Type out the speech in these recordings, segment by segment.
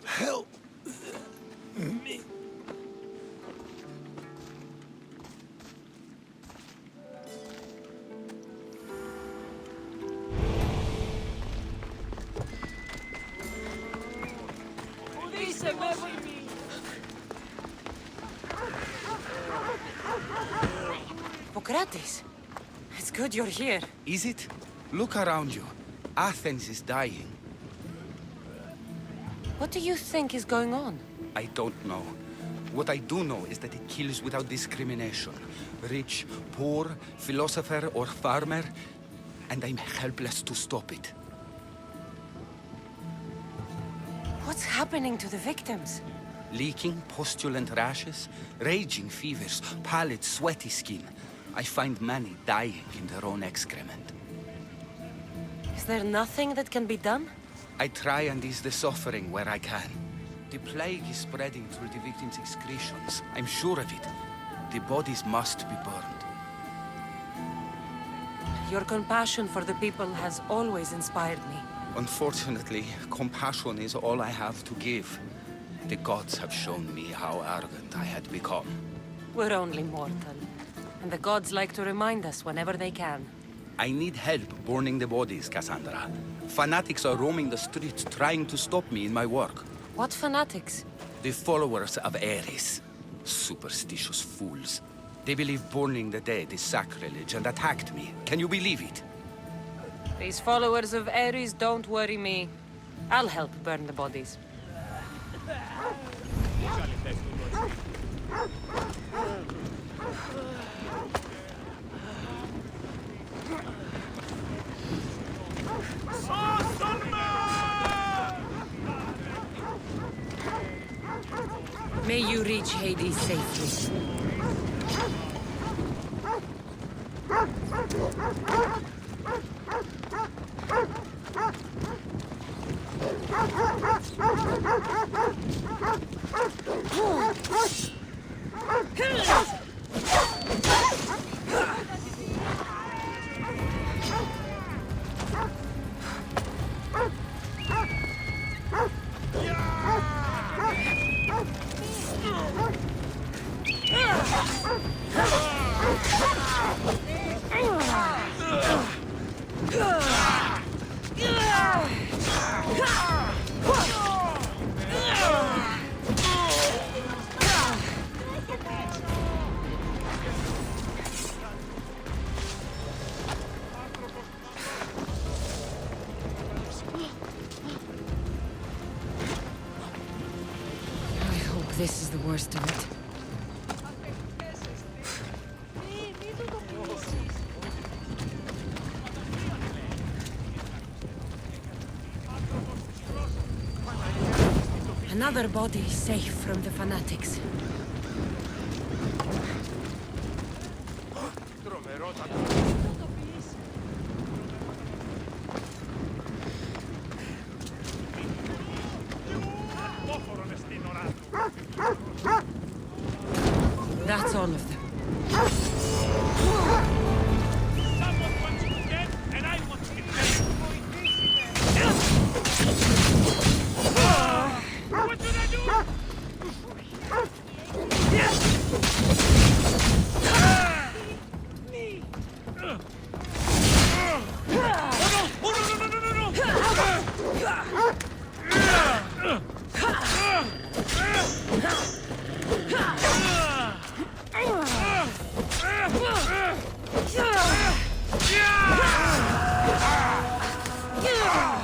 Help me. Hippocrates, it's good you're here. Is it? Look around you. Athens is dying. What do you think is going on? I don't know. What I do know is that it kills without discrimination. Rich, poor, philosopher or farmer, and I'm helpless to stop it. What's happening to the victims? Leaking, postulant rashes, raging fevers, pallid, sweaty skin. I find many dying in their own excrement. Is there nothing that can be done? I try and ease the suffering where I can. The plague is spreading through the victims' excretions. I'm sure of it. The bodies must be burned. Your compassion for the people has always inspired me. Unfortunately, compassion is all I have to give. The gods have shown me how arrogant I had become. We're only mortal, and the gods like to remind us whenever they can. I need help burning the bodies, Cassandra. Fanatics are roaming the streets trying to stop me in my work. What fanatics? The followers of Ares. Superstitious fools. They believe burning the dead is sacrilege and attacked me. Can you believe it? These followers of Ares don't worry me. I'll help burn the bodies. May you reach Hades safely. This is the worst of it. Another body safe from the fanatics. That's all of them. Someone wants to get, and I want to get better. What should I do? Me.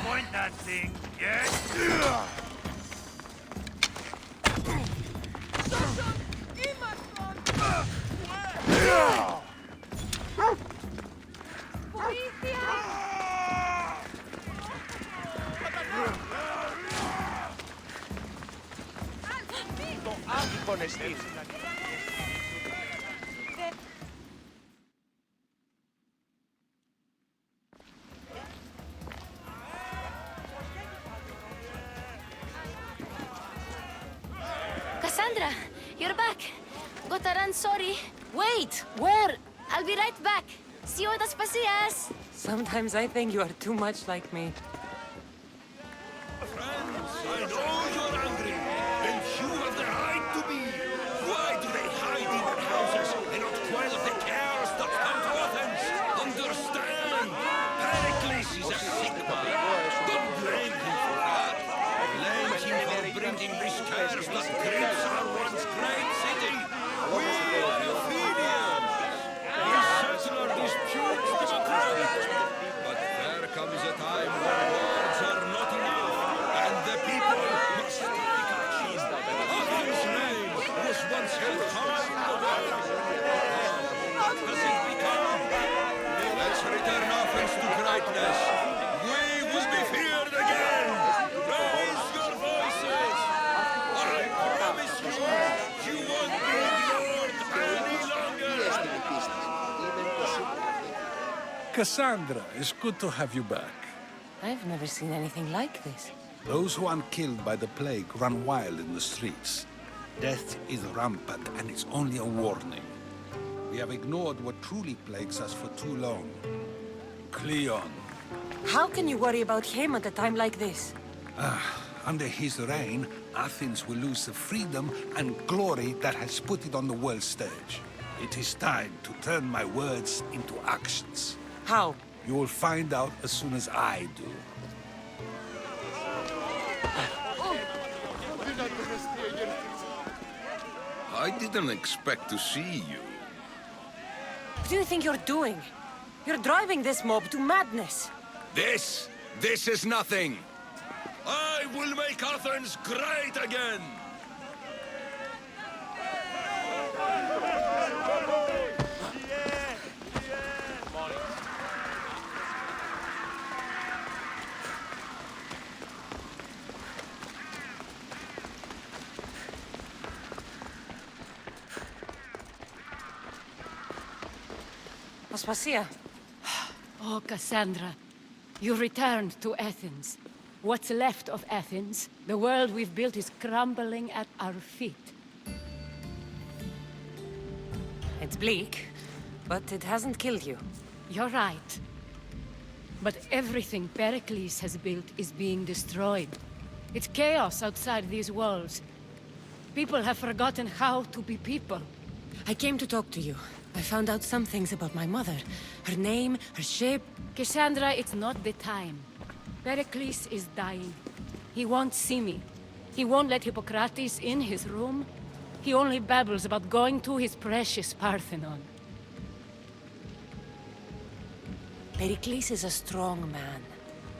Point that thing, yes? Taran, sorry. Wait! Where? I'll be right back. See you at las pasillas. Sometimes I think you are too much like me. Friends, I know you're angry, and you have the right to be. Why do they hide in their houses and not quell the chaos that come to Athens? Understand! Pericles is a sick man. Don't blame him for that. Blame him for bringing this chaos that grips our once great city. We are Athenians. We settle our disputes democratically. But there comes a time when words are not enough, and the people must take action. Athens' name was once held high in the world. What has it become? Let's return Athens to greatness. We will be feared again. Raise your voices. I promise you, you won't be ignored any longer. Cassandra, it's good to have you back. I've never seen anything like this. Those who aren't killed by the plague run wild in the streets. Death is rampant, and it's only a warning. We have ignored what truly plagues us for too long. Cleon. How can you worry about him at a time like this? Under his reign, Athens will lose the freedom and glory that has put it on the world stage. It is time to turn my words into actions. How? You will find out as soon as I do. I didn't expect to see you. What do you think you're doing? You're driving this mob to madness. This is nothing. I will make Athens great again. Aspasia, Oh, Cassandra, you returned to Athens. What's left of Athens, the world we've built is crumbling at our feet. it's bleak, but it hasn't killed you. You're right. But everything Pericles has built is being destroyed. It's chaos outside these walls. People have forgotten how to be people. I came to talk to you. I found out some things about my mother. Her name, her shape. Cassandra, it's not the time. Pericles is dying. He won't see me. He won't let Hippocrates in his room. He only babbles about going to his precious Parthenon. Pericles is a strong man.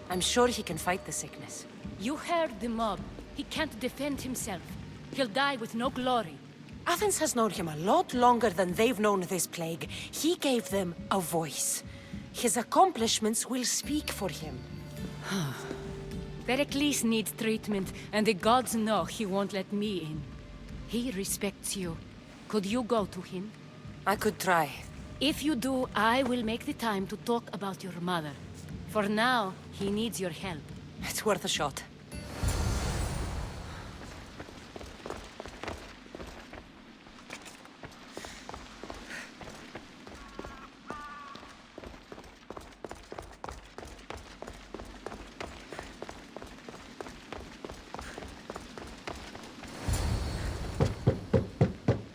I'm sure he can fight the sickness. You heard the mob. He can't defend himself. He'll die with no glory. Athens has known him a lot longer than they've known this plague. He gave them a voice. His accomplishments will speak for him. Pericles needs treatment, and the gods know he won't let me in. He respects you. Could you go to him? I could try. If you do, I will make the time to talk about your mother. For now, he needs your help. It's worth a shot.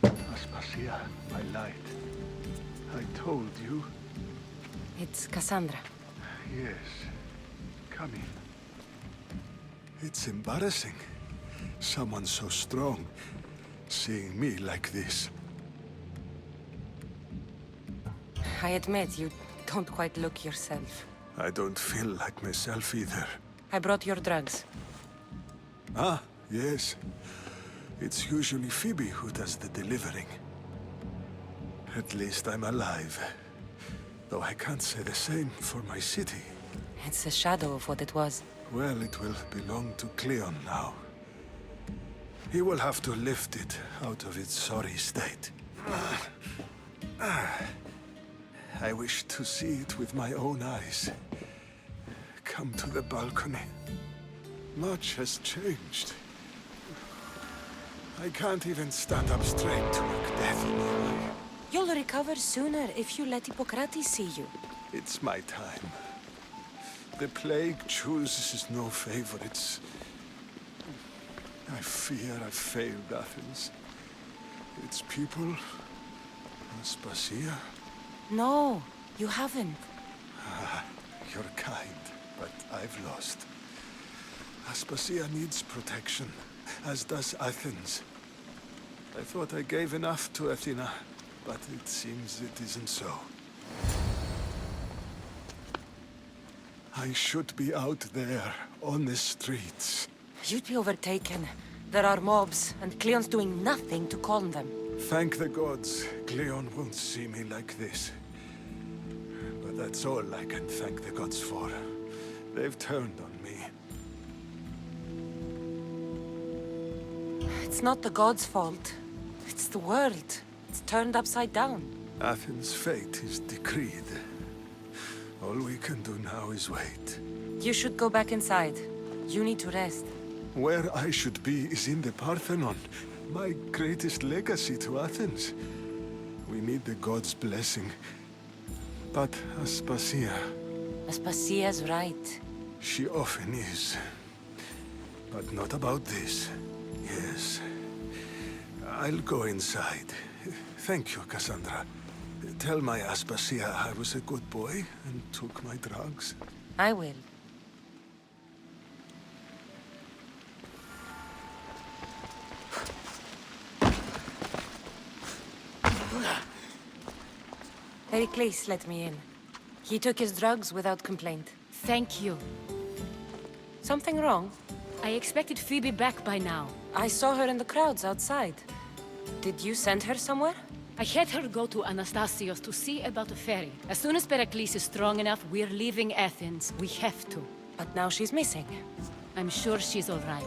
Aspasia, my light. I told you. It's Cassandra. Yes. Come in. It's embarrassing. Someone so strong seeing me like this. I admit, you don't quite look yourself. I don't feel like myself either. I brought your drugs. Ah, yes. It's usually Phoebe who does the delivering. At least I'm alive. Though I can't say the same for my city. It's a shadow of what it was. Well, it will belong to Cleon now. He will have to lift it out of its sorry state. I wish to see it with my own eyes. Come to the balcony. Much has changed. I can't even stand up straight to look death in the eye. You'll recover sooner if you let Hippocrates see you. It's my time. The plague chooses no favorites. I fear I've failed Athens. Its people, Aspasia. No, you haven't. You're kind, but I've lost. Aspasia needs protection, as does Athens. I thought I gave enough to Athena, but it seems it isn't so. I should be out there, on the streets. You'd be overtaken. There are mobs, and Cleon's doing nothing to calm them. Thank the gods, Cleon won't see me like this. But that's all I can thank the gods for. They've turned on me. It's not the gods' fault. It's the world. It's turned upside down. Athens' fate is decreed. All we can do now is wait. You should go back inside. You need to rest. Where I should be is in the Parthenon, my greatest legacy to Athens. We need the gods' blessing. But Aspasia, Aspasia's right. she often is. But not about this. Yes. I'll go inside. Thank you, Cassandra. Tell my Aspasia I was a good boy and took my drugs. I will. Pericles let me in. He took his drugs without complaint. Thank you. Something wrong? I expected Phoebe back by now. I saw her in the crowds outside. Did you send her somewhere? I had her go to Anastasios to see about a ferry. As soon as Pericles is strong enough, we're leaving Athens. We have to. But now she's missing. I'm sure she's all right.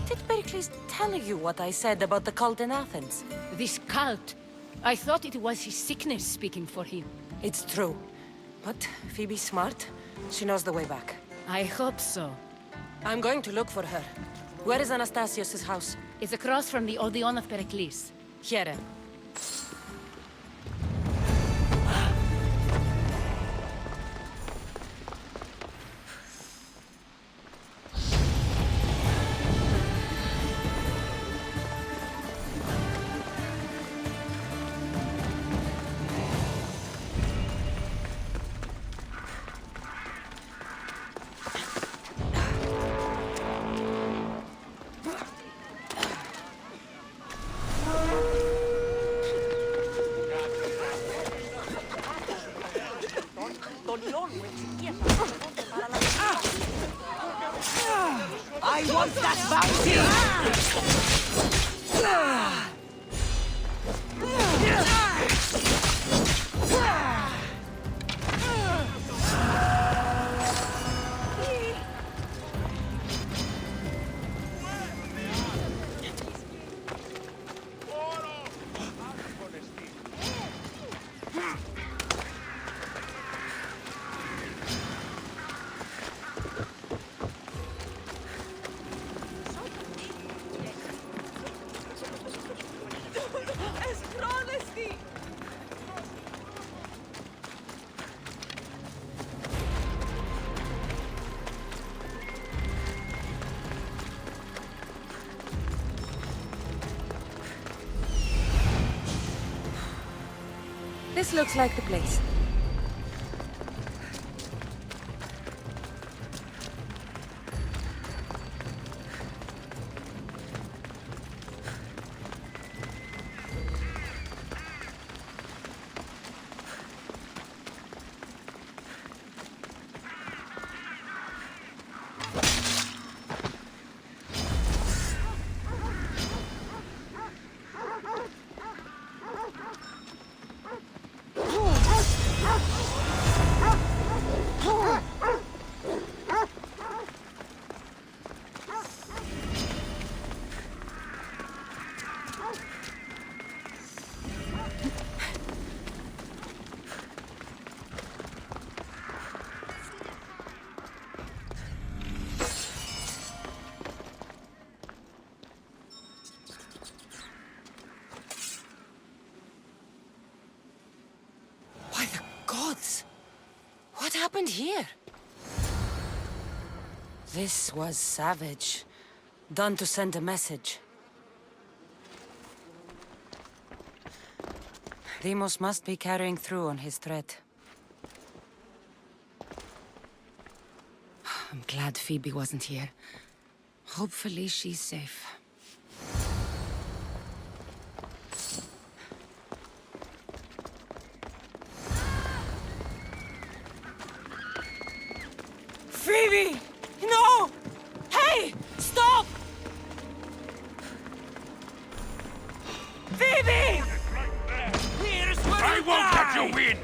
Did Pericles tell you what I said about the cult in Athens? This cult. I thought it was his sickness speaking for him. It's true. But Phoebe's smart. She knows the way back. I hope so. I'm going to look for her. Where is Anastasios' house? It's across from the Odeon of Pericles. Here. I want that bounty! This looks like the place. here? This was savage. Done to send a message. Demos must be carrying through on his threat. I'm glad Phoebe wasn't here. Hopefully she's safe. Phoebe! No! Hey! Stop! Phoebe! Here's where I won't let you win!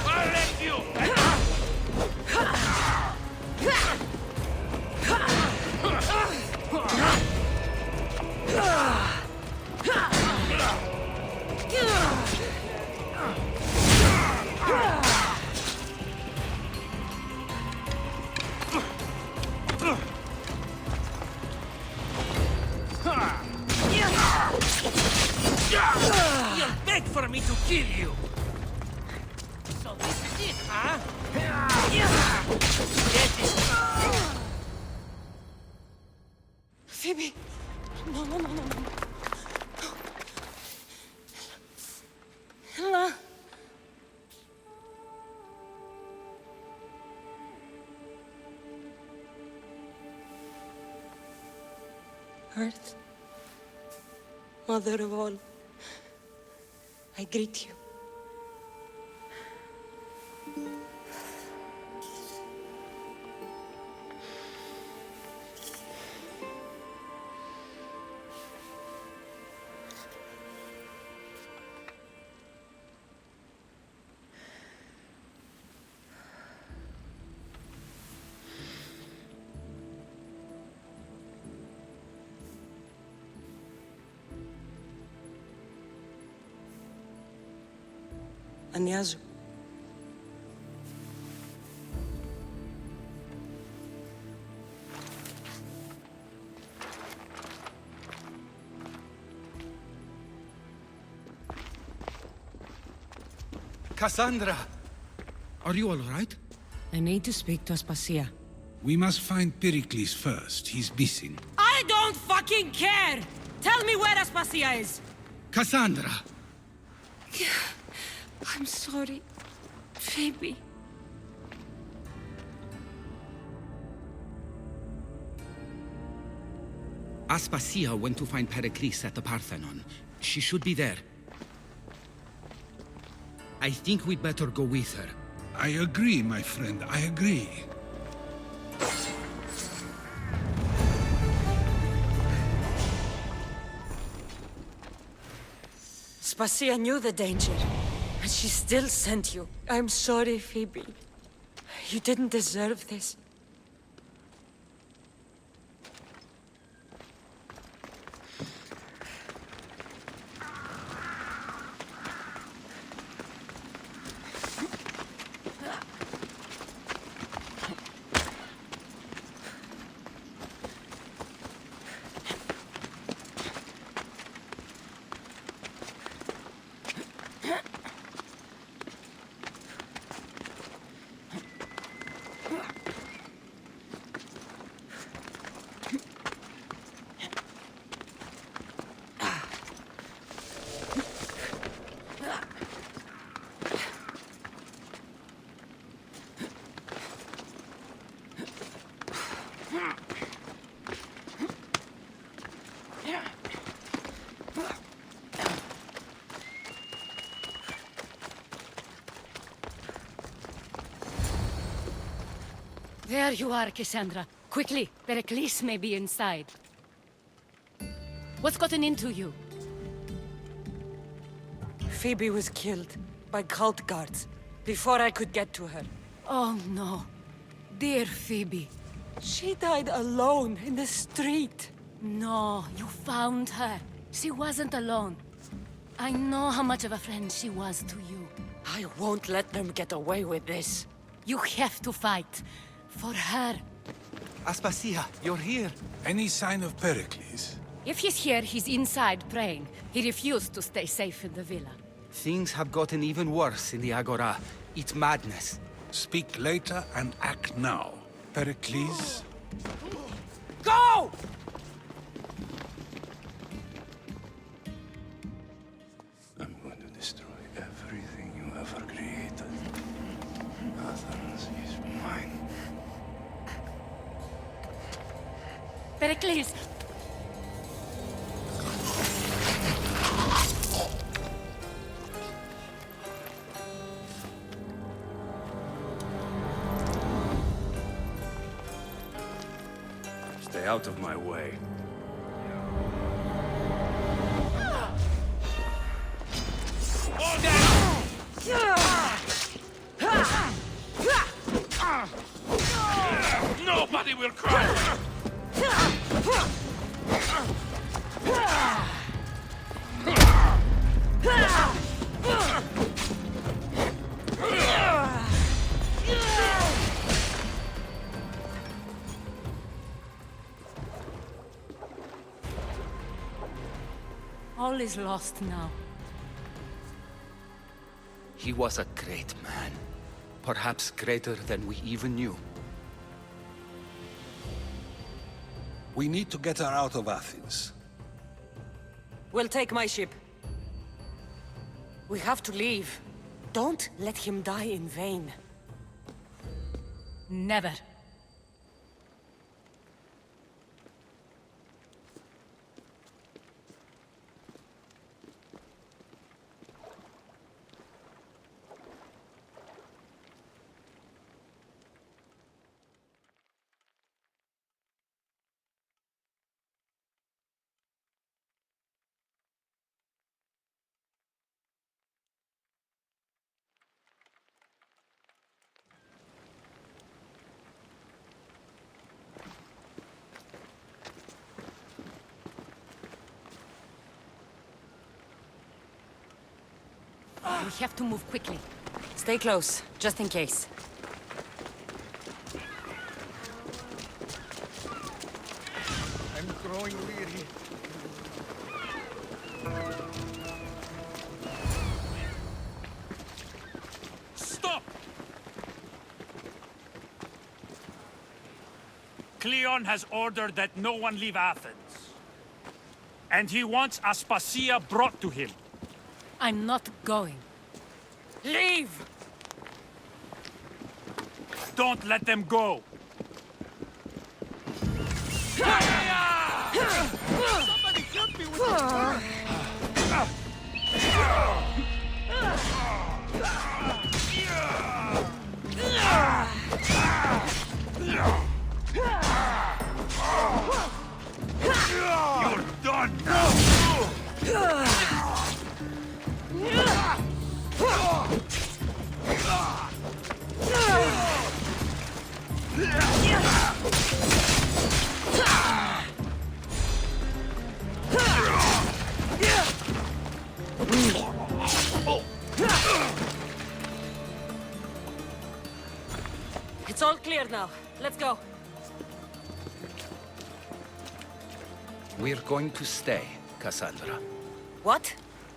I'll let you! You'll beg for me to kill you! So this is it, huh? Get it! Phoebe! No, no, no, no, no. Ella. Earth, Mother of all, I greet you. Ανιάζω. Cassandra! Are you all right? I need to speak to Aspasia. We must find Pericles first. He's missing. I don't fucking care! Tell me where Aspasia is! Cassandra! I'm sorry, Phoebe. Aspasia went to find Pericles at the Parthenon. She should be there. I think we'd better go with her. I agree, my friend. I agree. Aspasia knew the danger, and she still sent you. I'm sorry, Phoebe. You didn't deserve this. There you are, Cassandra. Quickly, Pericles may be inside. What's gotten into you? Phoebe was killed by cult guards before I could get to her. Oh no. Dear Phoebe. She died alone in the street. No, you found her. She wasn't alone. I know how much of a friend she was to you. I won't let them get away with this. You have to fight. For her. Aspasia, you're here. Any sign of Pericles? If he's here, he's inside praying. He refused to stay safe in the villa. Things have gotten even worse in the Agora. It's madness. Speak later and act now. Pericles? Go! I'm going to destroy everything you ever created. Athens is mine. Pericles! Stay out of my way. Nobody will cry! All is lost now. He was a great man. Perhaps greater than we even knew. We need to get her out of Athens. We'll take my ship. We have to leave. Don't let him die in vain. Never. We have to move quickly. Stay close, just in case. I'm growing weary. Stop! Cleon has ordered that no one leave Athens. And he wants Aspasia brought to him. I'm not going. Leave! Don't let them go! Somebody help me with this! You're done! It's all clear now. Let's go. We're going to stay, Cassandra. What?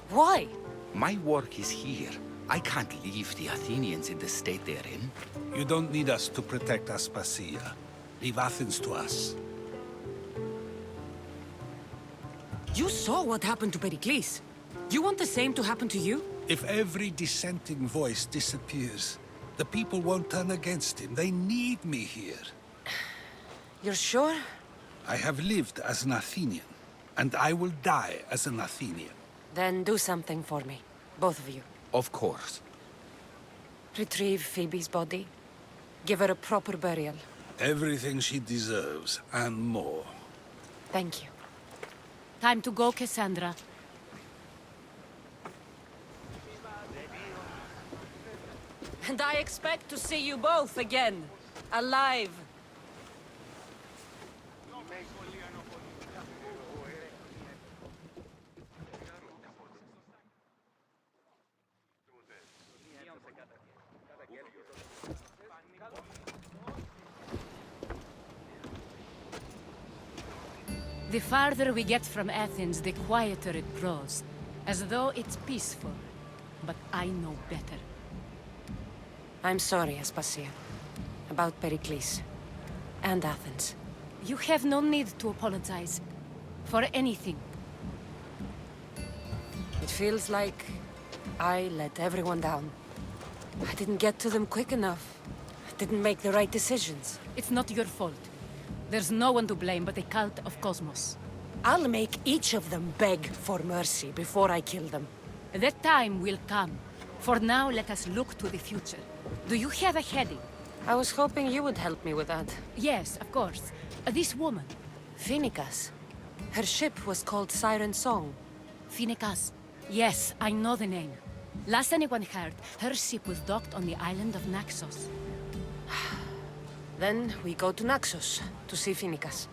Why? My work is here. I can't leave the Athenians in the state they're in. You don't need us to protect Aspasia. Leave Athens to us. You saw what happened to Pericles. You want the same to happen to you? If every dissenting voice disappears, the people won't turn against him. They need me here. You're sure? I have lived as an Athenian, and I will die as an Athenian. Then do something for me. Both of you. Of course. Retrieve Phoebe's body. Give her a proper burial. Everything she deserves, and more. Thank you. Time to go, Cassandra. And I expect to see you both again. Alive. The farther we get from Athens, the quieter it grows. As though it's peaceful. but I know better. I'm sorry, Aspasia. About Pericles. And Athens. You have no need to apologize. For anything. It feels like I let everyone down. I didn't get to them quick enough. I didn't make the right decisions. It's not your fault. There's no one to blame but the cult of Cosmos. I'll make each of them beg for mercy before I kill them. That time will come. For now, let us look to the future. Do you have a heading? I was hoping you would help me with that. Yes, of course. This woman. Phoenicas. Her ship was called Siren Song. Phoenicas. Yes, I know the name. Last anyone heard, her ship was docked on the island of Naxos. Then we go to Naxos to see Phoenicas.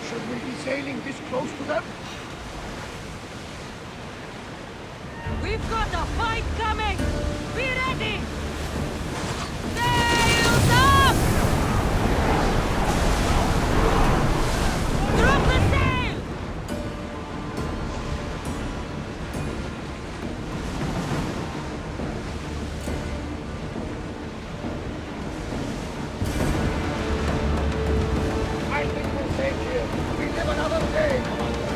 Should we be sailing this close to them? We've got a fight coming! Be ready! Sails up! Drop the sail! I think we're safe here. We live another day, Commander.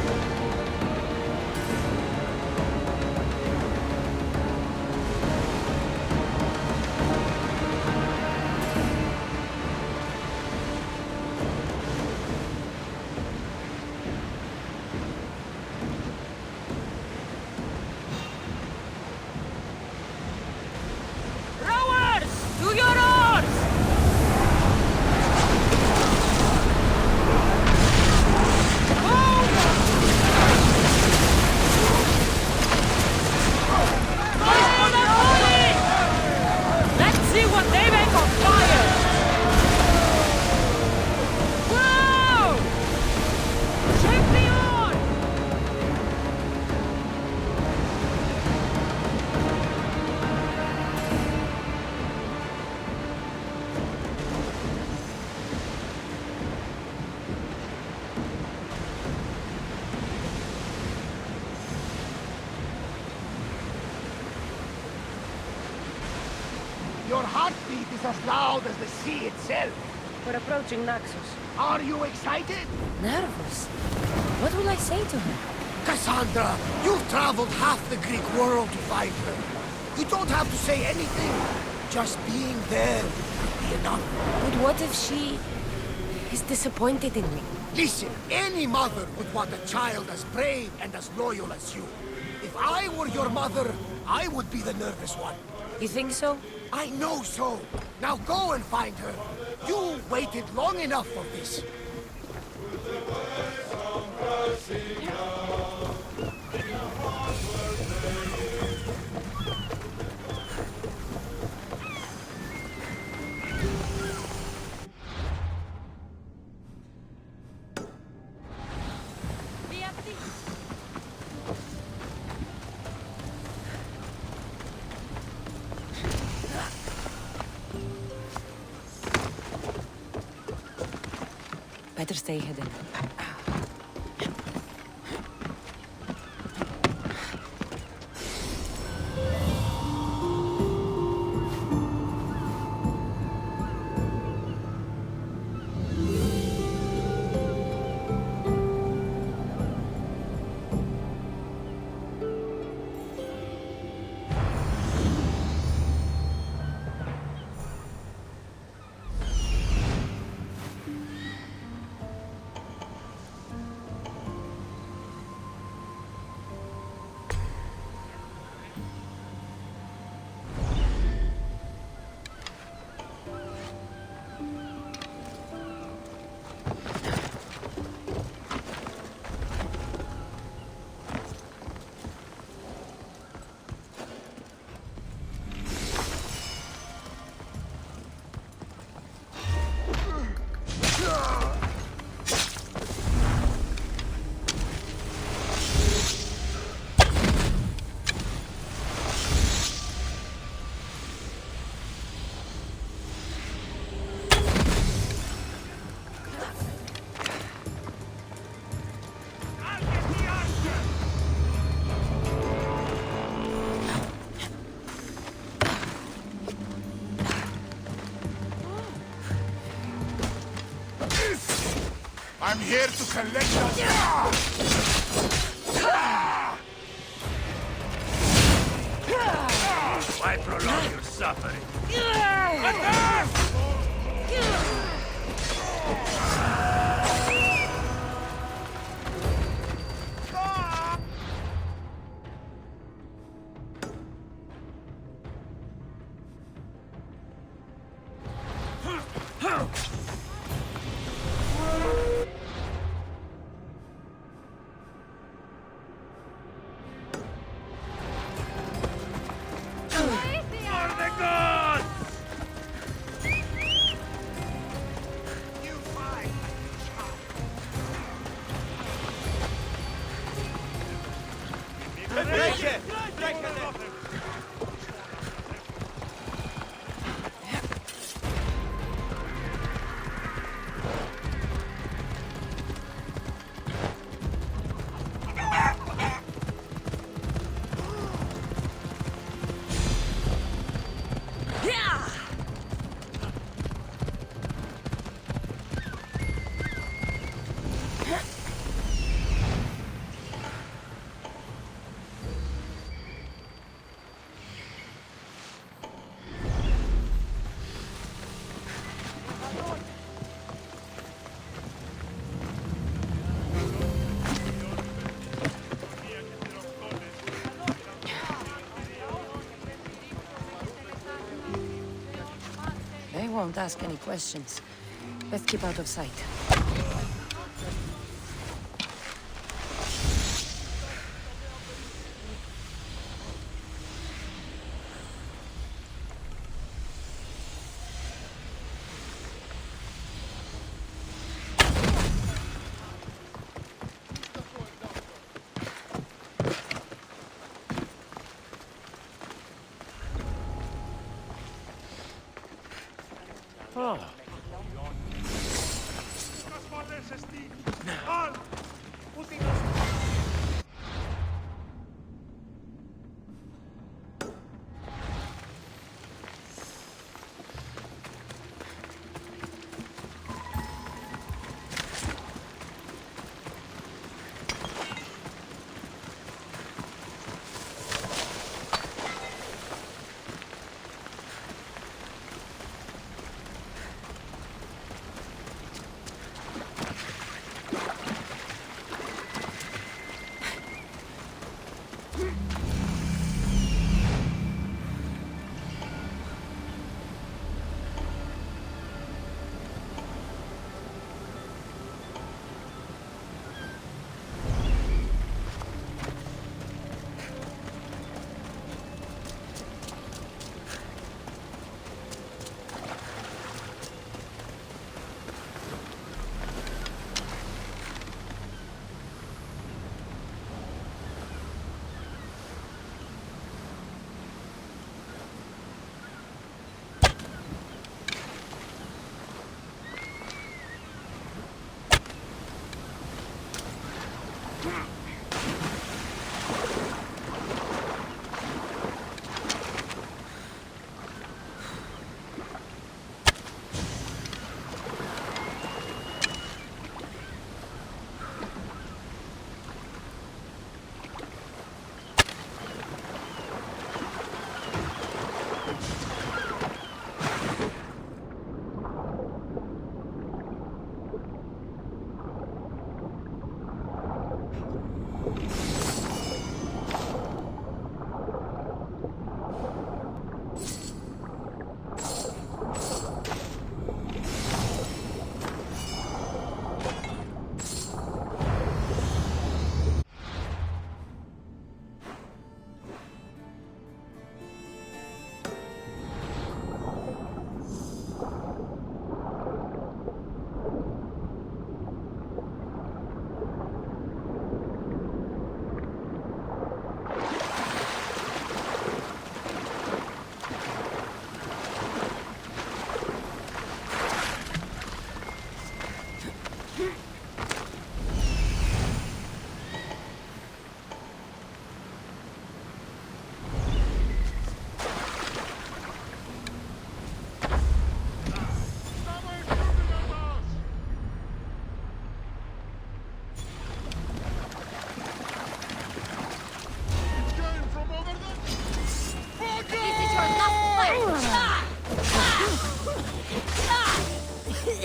It's as loud as the sea itself. We're approaching Naxos. Are you excited? Nervous? What will I say to her? Cassandra, you've traveled half the Greek world to find her. You don't have to say anything. Just being there will be enough. But what if she is disappointed in me? Listen, any mother would want a child as brave and as loyal as you. If I were your mother, I would be the nervous one. You think so? I know so. Now go and find her. You waited long enough for this. Better stay hidden. I'm here to collect Why prolong your suffering? For the gods! They won't ask any questions. Let's keep out of sight. Oh.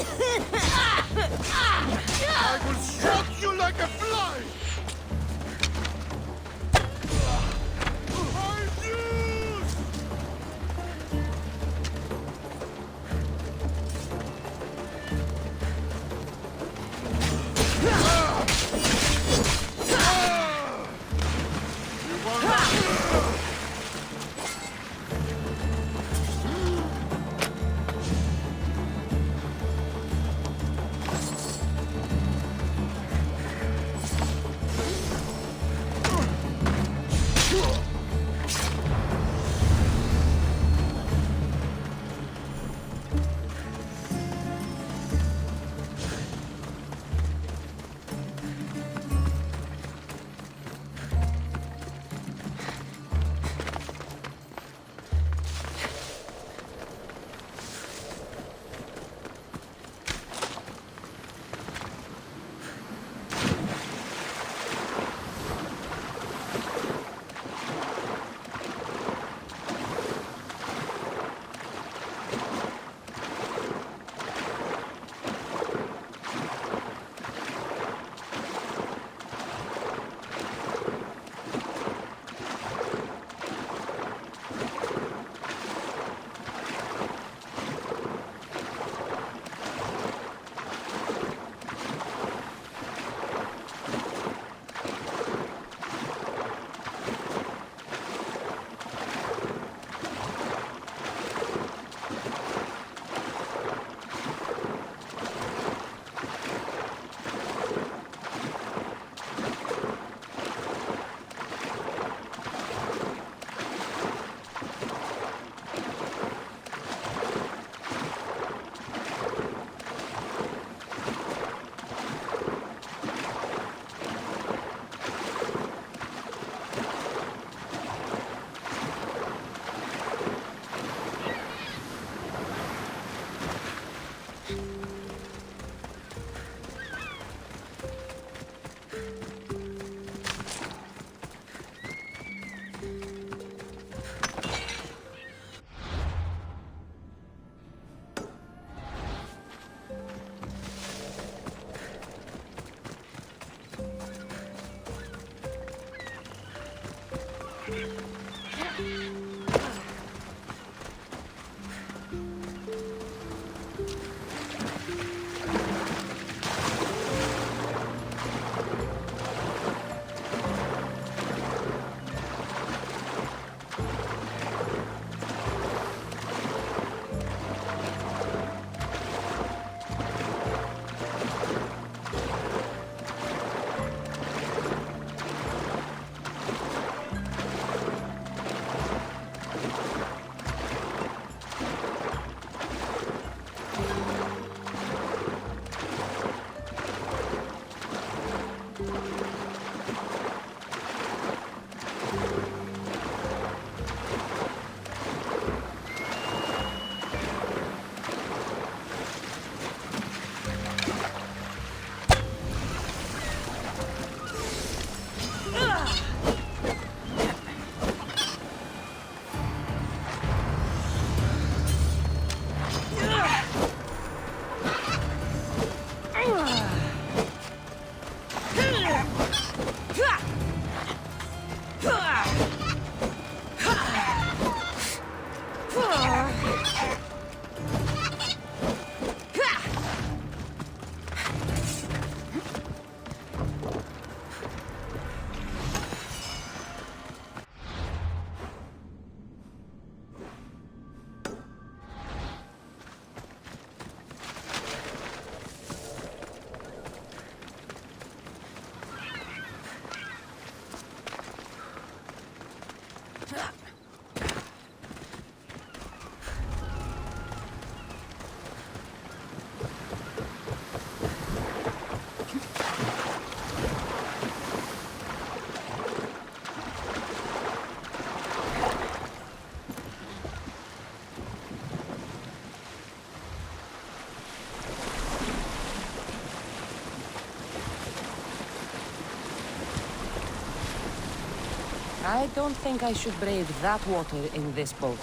I will stroke you like a fly! I don't think I should brave that water in this boat.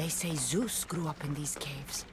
They say Zeus grew up in these caves.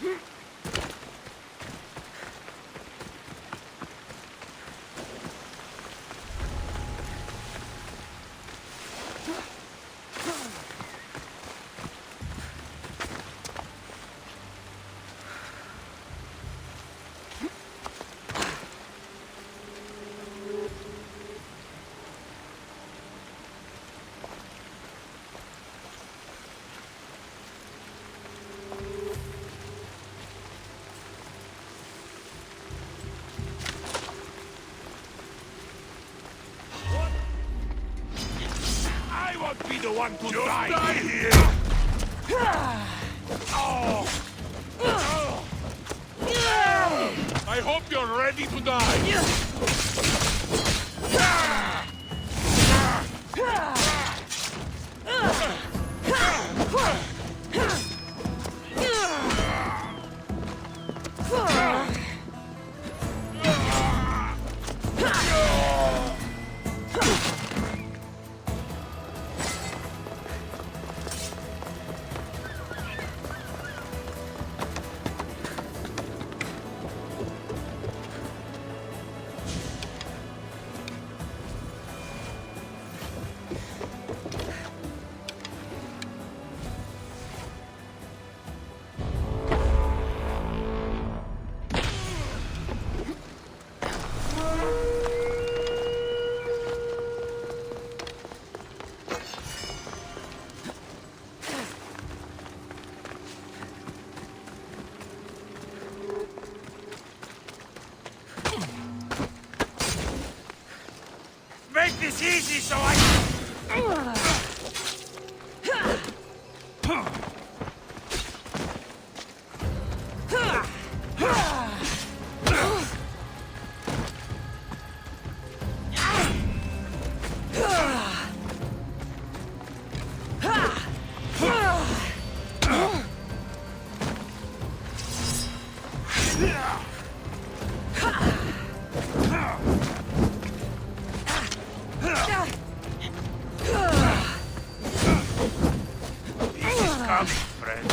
I won't be the one to die here! I hope you're ready to die! Make this easy so I... Come, friend.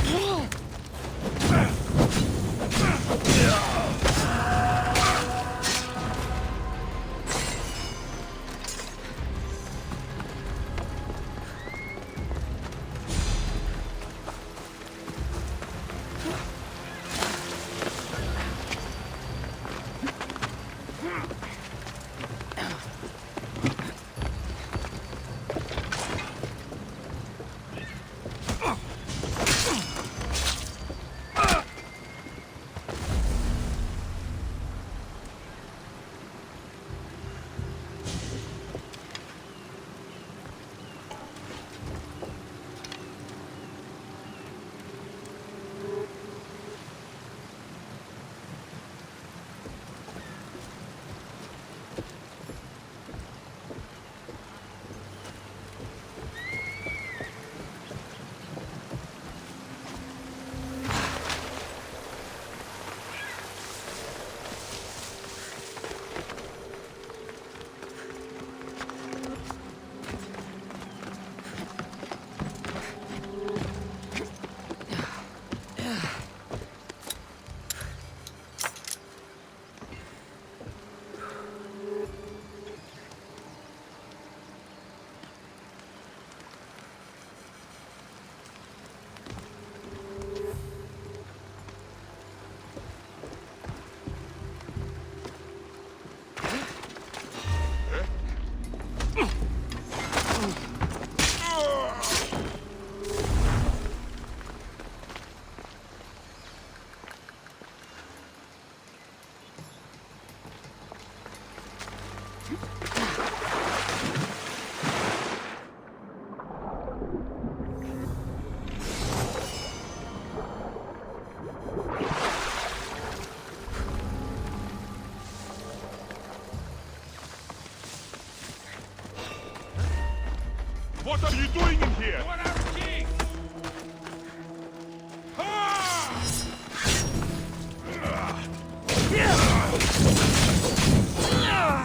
What are you doing in here? What are king?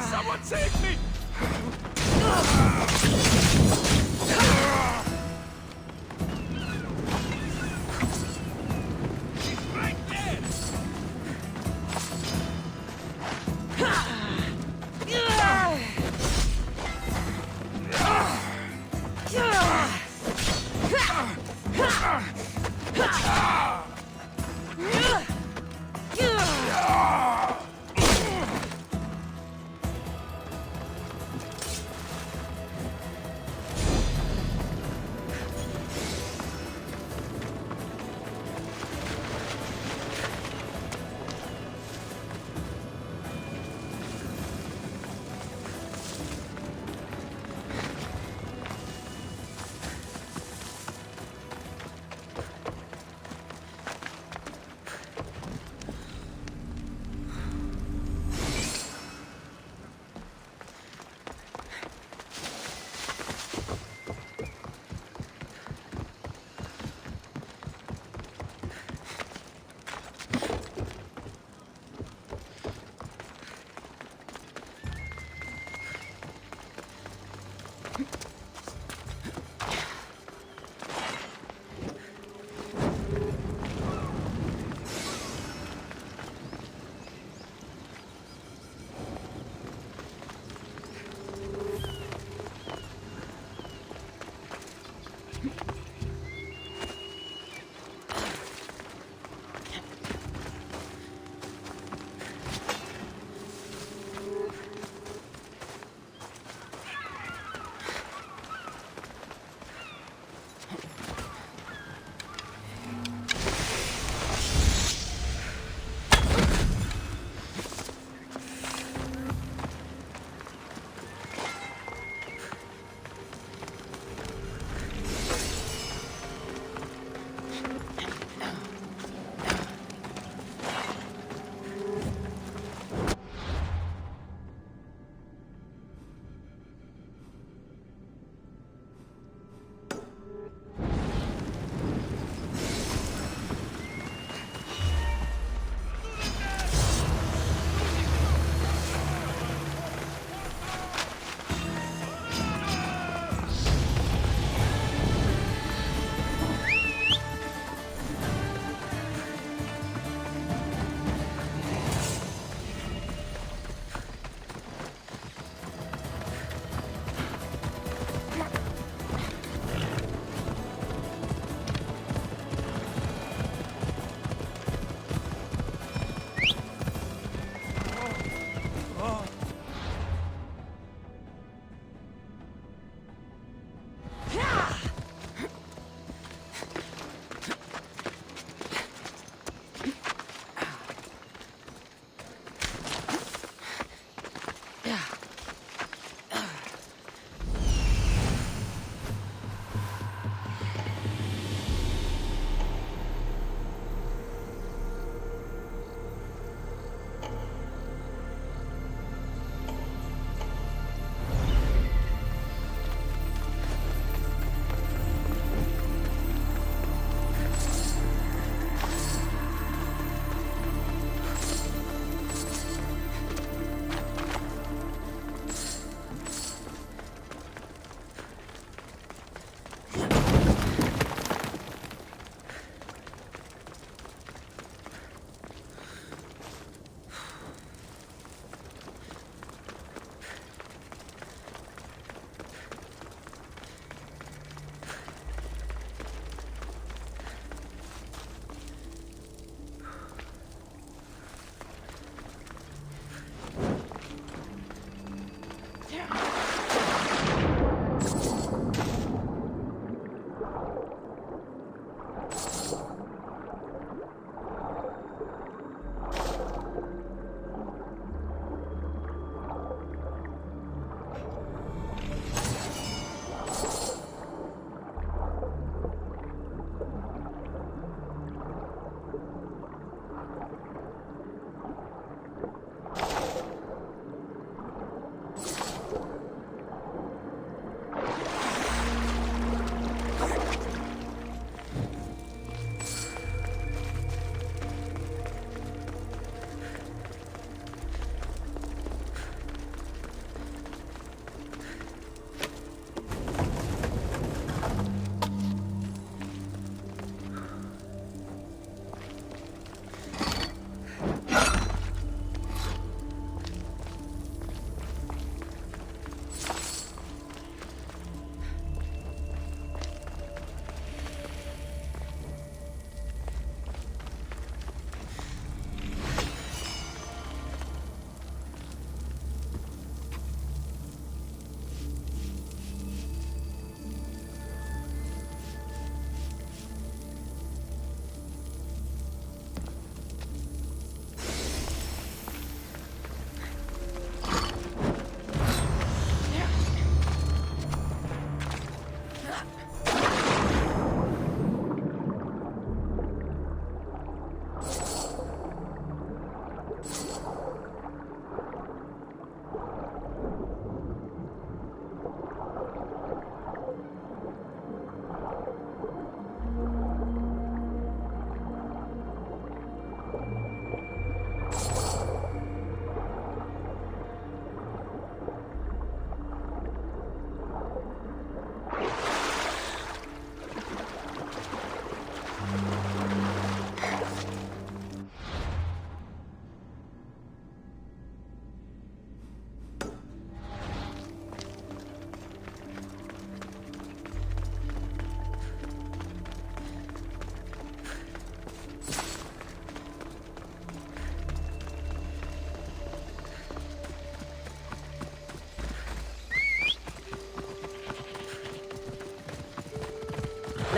Someone save me! Right there!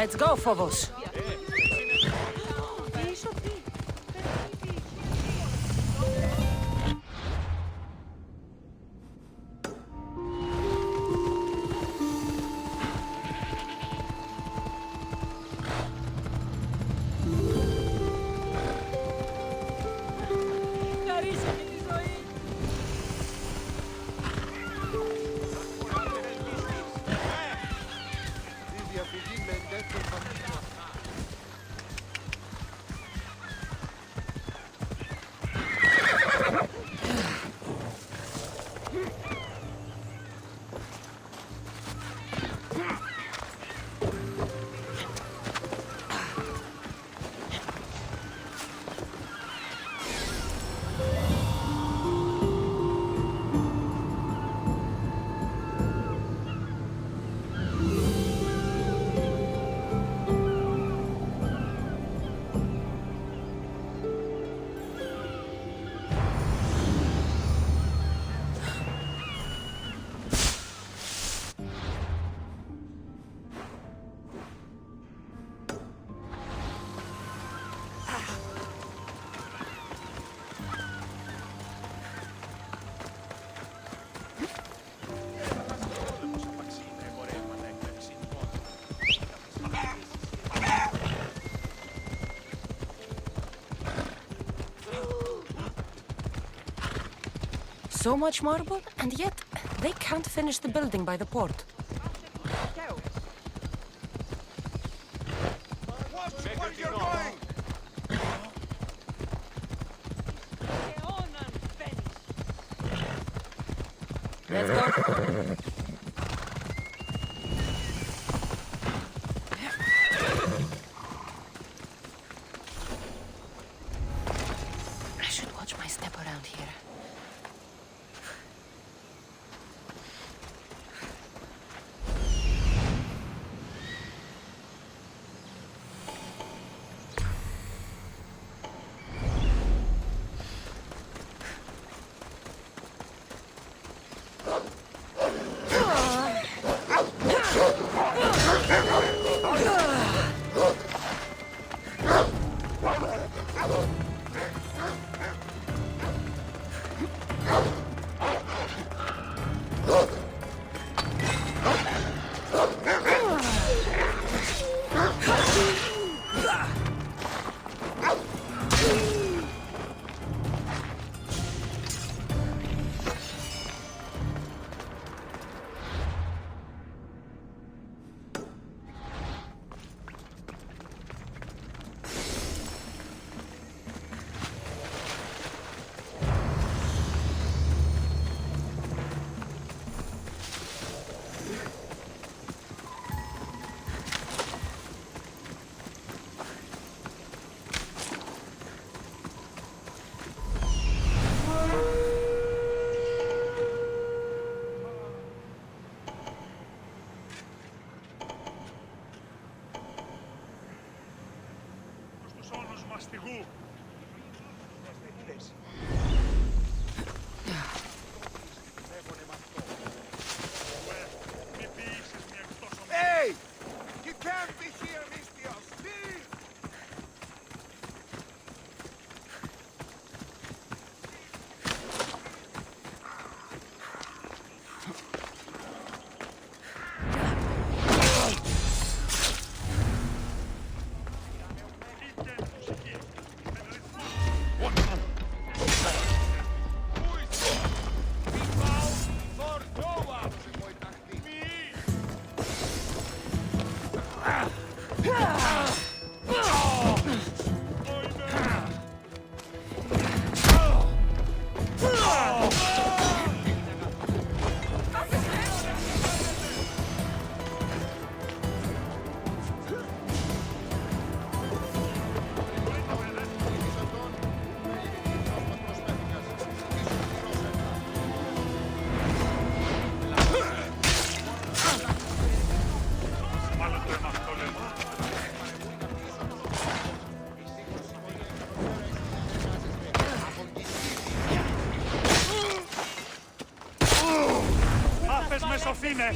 Let's go, Phobos. So much marble, and yet they can't finish the building by the port. Where you're going? Let's go. I should watch my step around here. Hey! You can't be here, Mistios! Leave! με σωθήνε!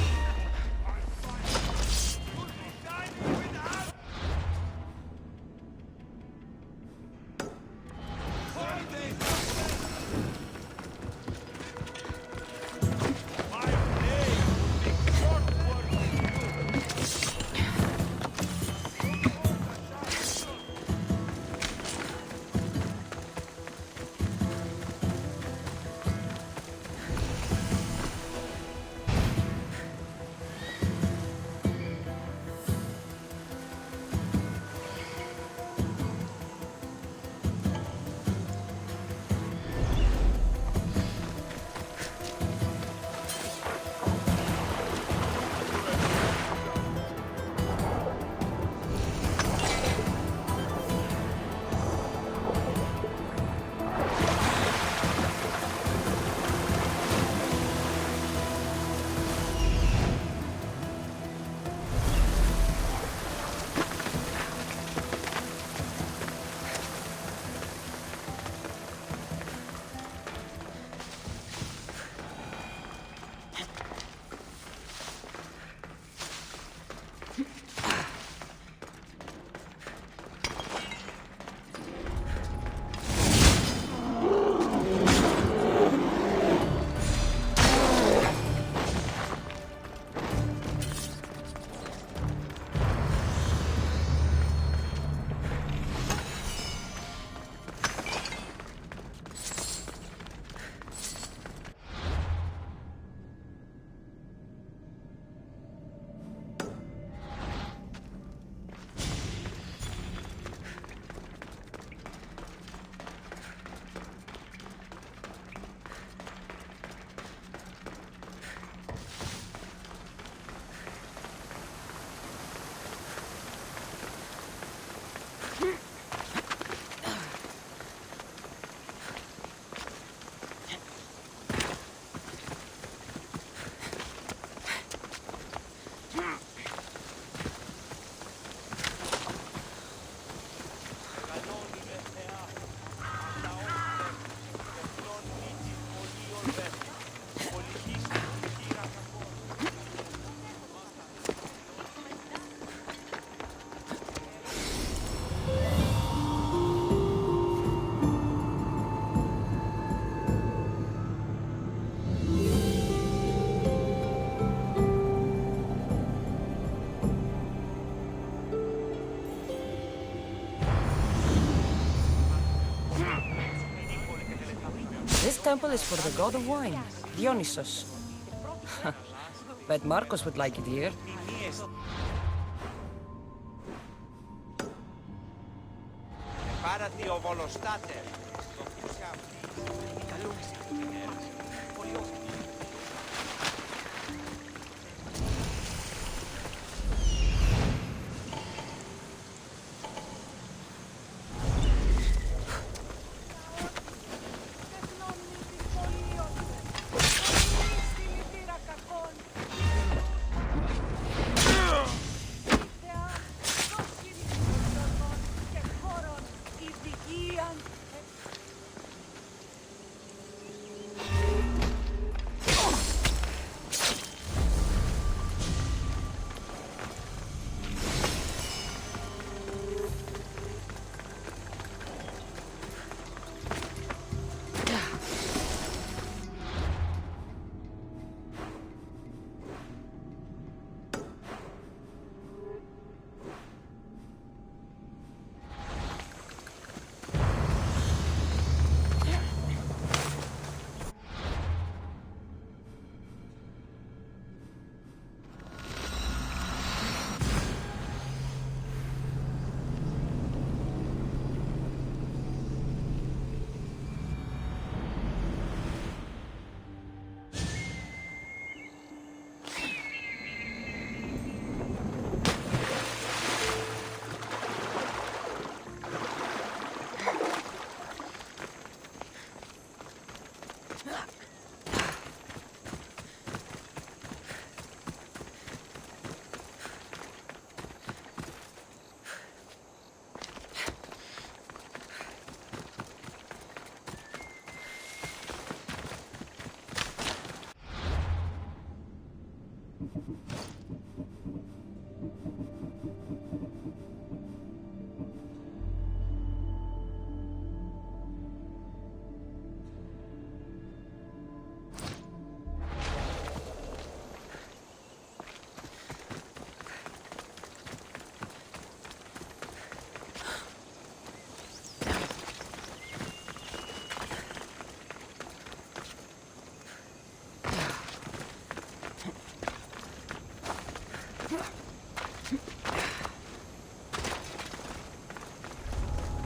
This temple is for the god of wine, Dionysos. Bet Marcos would like it here.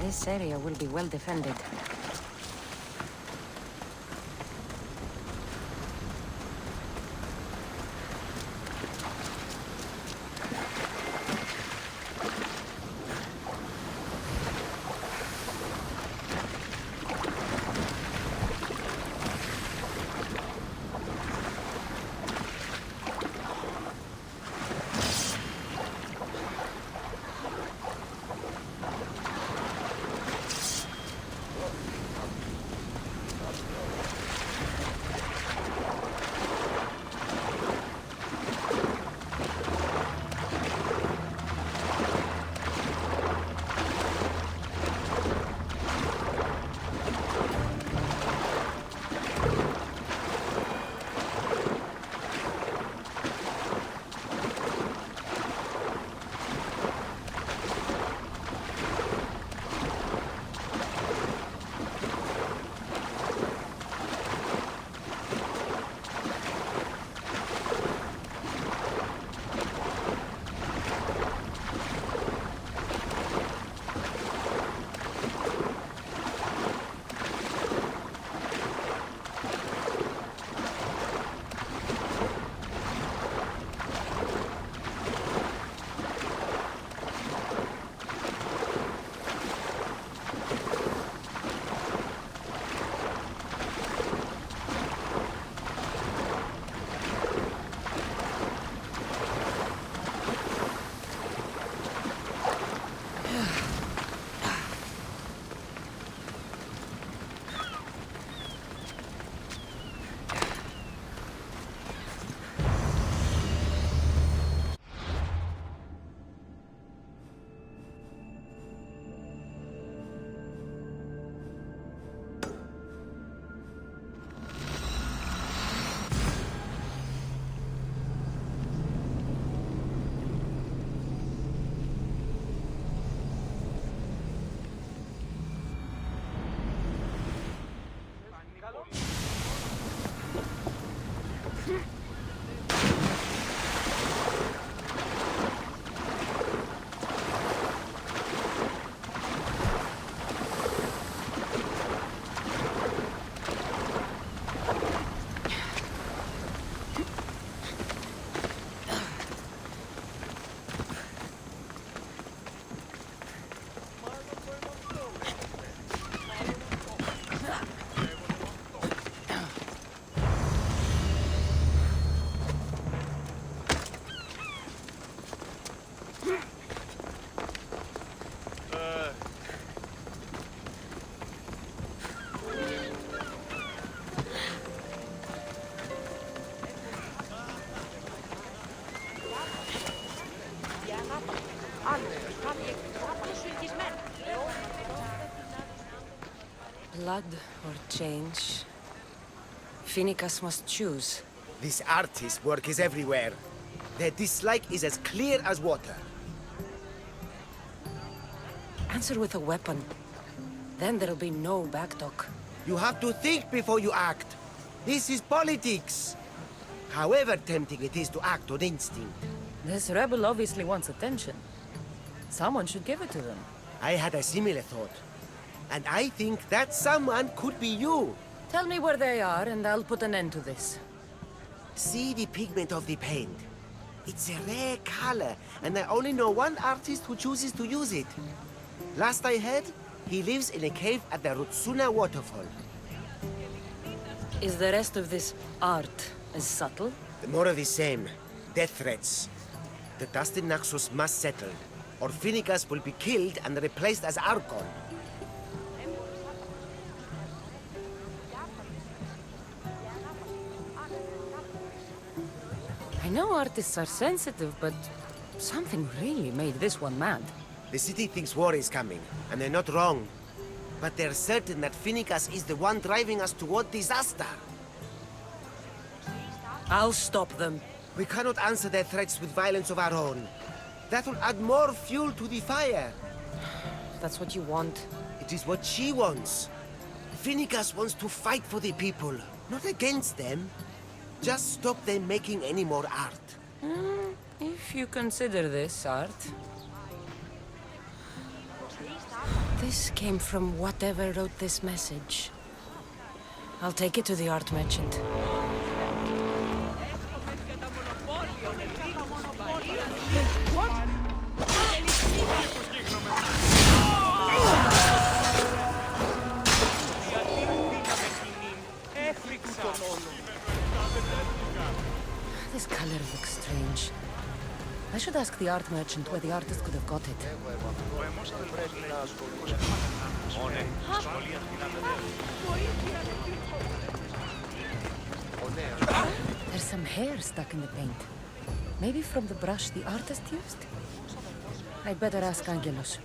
This area will be well defended. Blood or change? Finicus must choose. This artist's work is everywhere. Their dislike is as clear as water. Answer with a weapon. Then there'll be no backtalk. You have to think before you act. This is politics. However tempting it is to act on instinct. This rebel obviously wants attention. Someone should give it to them. I had a similar thought. And I think that someone could be you. Tell me where they are, and I'll put an end to this. See the pigment of the paint. It's a rare color, and I only know one artist who chooses to use it. Last I heard, he lives in a cave at the Rutsuna waterfall. Is the rest of this art as subtle? More of the same. Death threats. The dust in Naxos must settle, or Finicus will be killed and replaced as Archon. I know artists are sensitive, but something really made this one mad. The city thinks war is coming, and they're not wrong. But they're certain that Finicus is the one driving us toward disaster. I'll stop them. We cannot answer their threats with violence of our own. That will add more fuel to the fire. That's what you want. It is what she wants. Finicus wants to fight for the people, not against them. Just stop them making any more art. If you consider this art. This came from whatever wrote this message. I'll take it to the art merchant. This color looks strange. I should ask the art merchant where the artist could have got it. There's some hair stuck in the paint. Maybe from the brush the artist used? I'd better ask Angelos.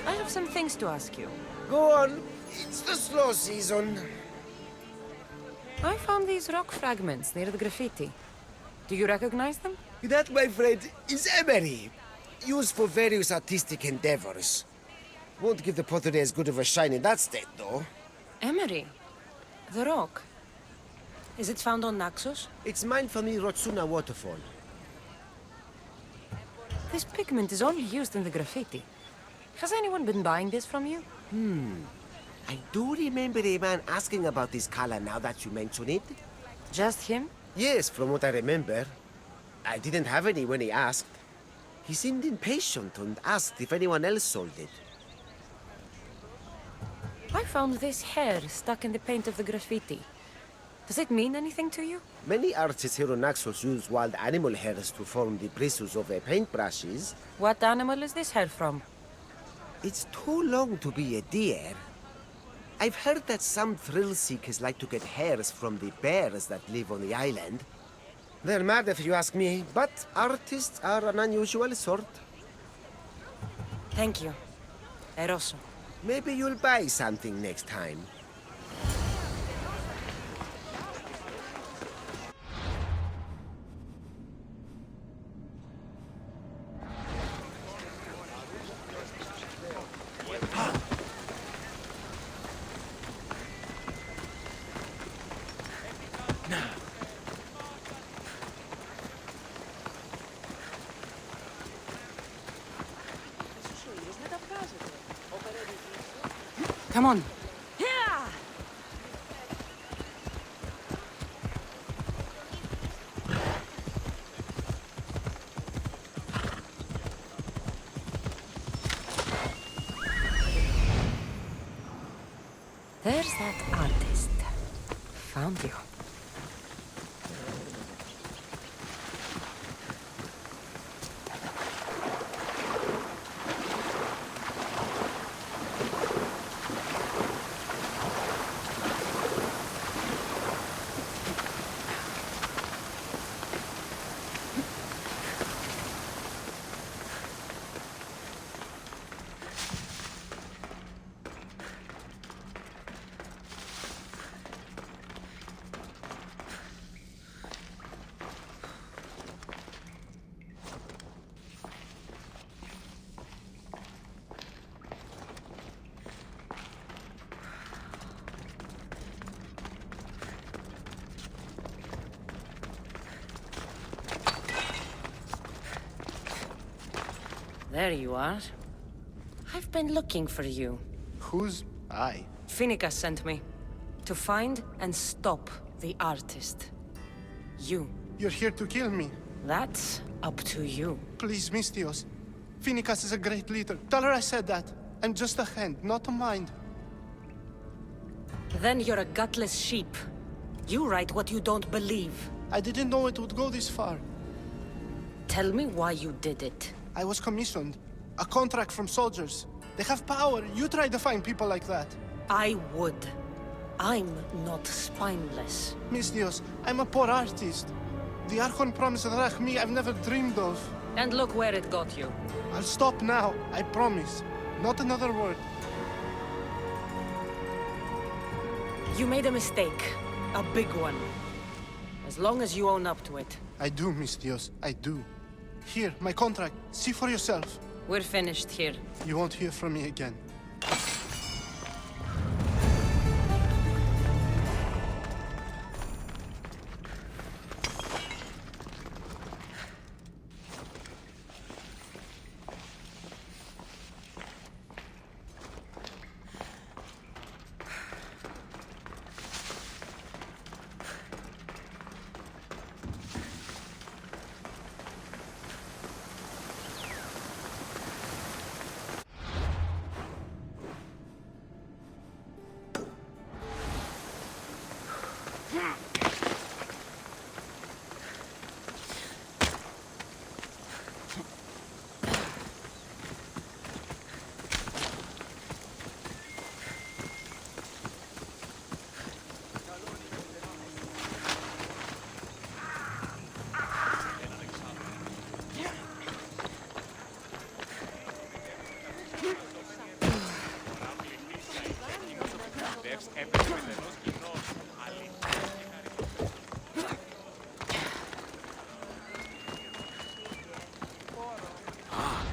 I have some things to ask you. Go on. It's the slow season. I found these rock fragments near the graffiti. Do you recognize them? That, my friend, is emery. Used for various artistic endeavors. Won't give the pottery as good of a shine in that state, though. Emery? The rock? Is it found on Naxos? It's mined from the Rotsuna waterfall. This pigment is only used in the graffiti. Has anyone been buying this from you? I do remember a man asking about this color now that you mention it. Just him? Yes, from what I remember. I didn't have any when he asked. He seemed impatient and asked if anyone else sold it. I found this hair stuck in the paint of the graffiti. Does it mean anything to you? Many artists here on Naxos use wild animal hairs to form the bristles of their paintbrushes. What animal is this hair from? It's too long to be a deer. I've heard that some thrill seekers like to get hairs from the bears that live on the island. They're mad if you ask me, but artists are an unusual sort. Thank you. Eroso. Maybe you'll buy something next time. Come on. There's that artist. Found you. There you are. I've been looking for you. Who's I? Finicus sent me. To find and stop the artist. You. You're here to kill me. That's up to you. Please, Mistios. Finicus is a great leader. Tell her I said that. I'm just a hand, not a mind. Then you're a gutless sheep. You write what you don't believe. I didn't know it would go this far. Tell me why you did it. I was commissioned. A contract from soldiers. They have power. You try to find people like that. I would. I'm not spineless. Mistios, I'm a poor artist. The Archon promised Rachmi I've never dreamed of. And look where it got you. I'll stop now, I promise. Not another word. You made a mistake. A big one. As long as you own up to it. I do, Mistios. I do. Here, my contract. See for yourself. We're finished here. You won't hear from me again.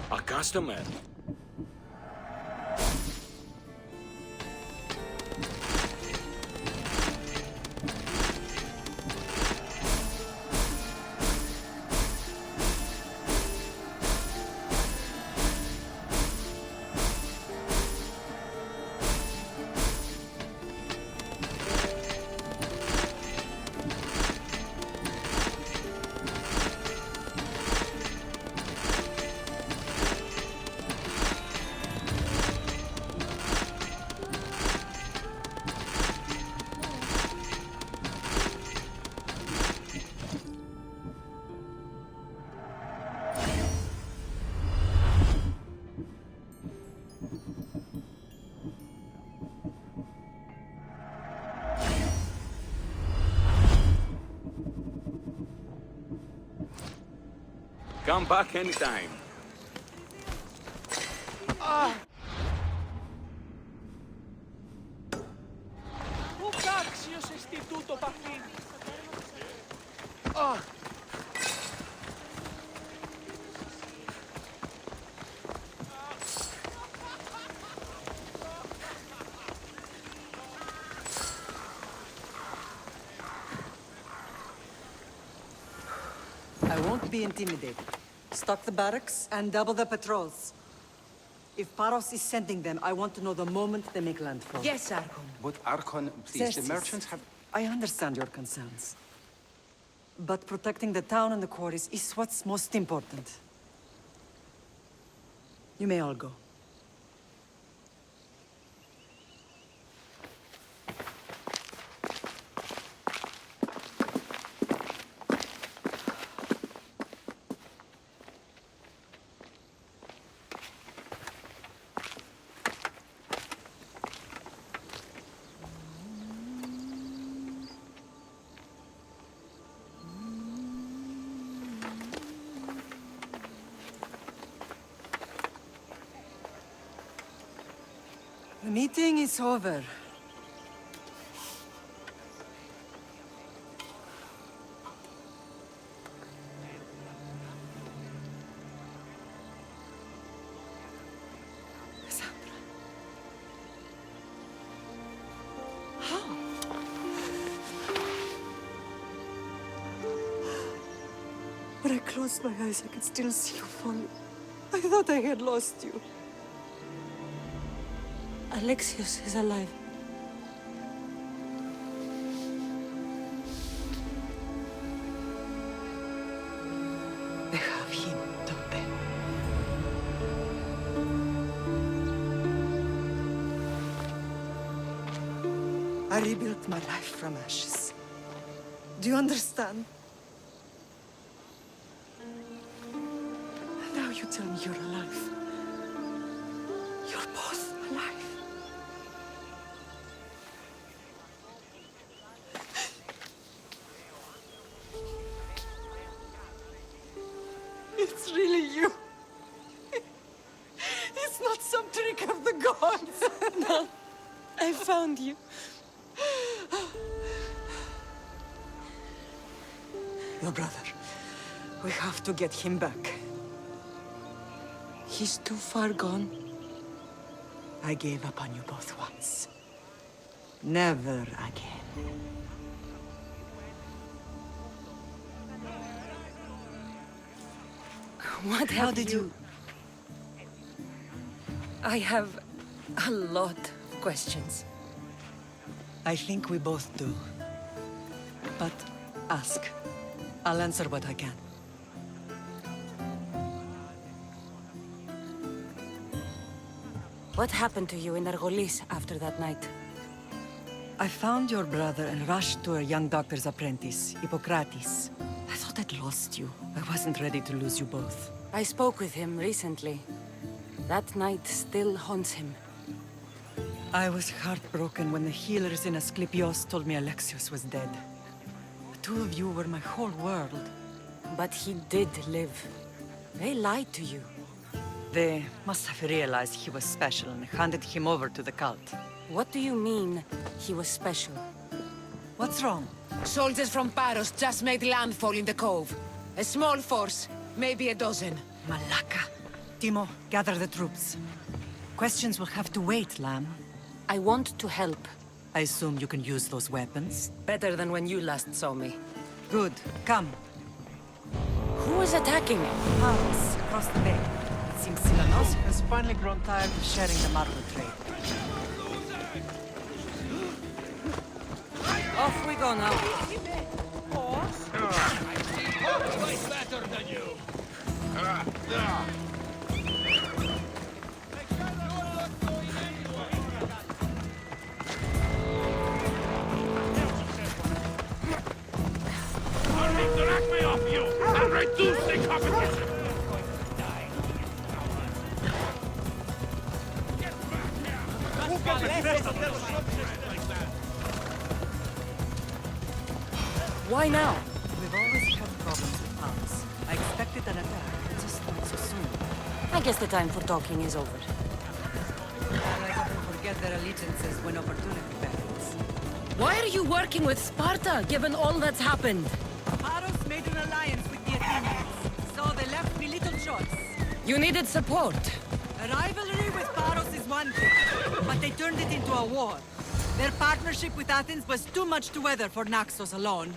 A customer. Come back anytime. I won't be intimidated. Stock the barracks and double the patrols. If Paros is sending them, I want to know the moment they make landfall. Yes, Archon. But Archon, please, the Xerxes, merchants have... I understand your concerns. But protecting the town and the quarries is what's most important. You may all go. The meeting is over. Cassandra. How? When I close my eyes, I can still see you falling. I thought I had lost you. Alexios is alive. They have him, don't they? I rebuilt my life from ashes. Do you understand? Now you tell me you're alive. You're both alive. It's really you. It's not some trick of the gods. No, I found you. Your brother. We have to get him back. He's too far gone. I gave up on you both once. Never again. What How have did you... I have a lot of questions. I think we both do. But ask. I'll answer what I can. What happened to you in Argolis after that night? I found your brother and rushed to a young doctor's apprentice, Hippocrates. I thought I'd lost you. I wasn't ready to lose you both. I spoke with him recently. That night still haunts him. I was heartbroken when the healers in Asclepios told me Alexios was dead. The two of you were my whole world. But he did live. They lied to you. They must have realized he was special and handed him over to the cult. What do you mean, he was special? What's wrong? Soldiers from Paros just made landfall in the cove. A small force, maybe a dozen. Malaka. Timo, gather the troops. Questions will have to wait, Lamb. I want to help. I assume you can use those weapons? Better than when you last saw me. Good. Come. Who is attacking? Paros, across the bay. It seems Silanos has finally grown tired of sharing the marble trade. Off we go now. Twice better than you. Knock me off you and reduce the competition! Why now? We've always had problems with Paros. I expected an attack, just not so soon. I guess the time for talking is over. Allies often forget their allegiances when opportunity beckons. Why are you working with Sparta, given all that's happened? Paros made an alliance with the Athenians, so they left me little choice. You needed support. A rivalry with Paros is one thing, but they turned it into a war. Their partnership with Athens was too much to weather for Naxos alone.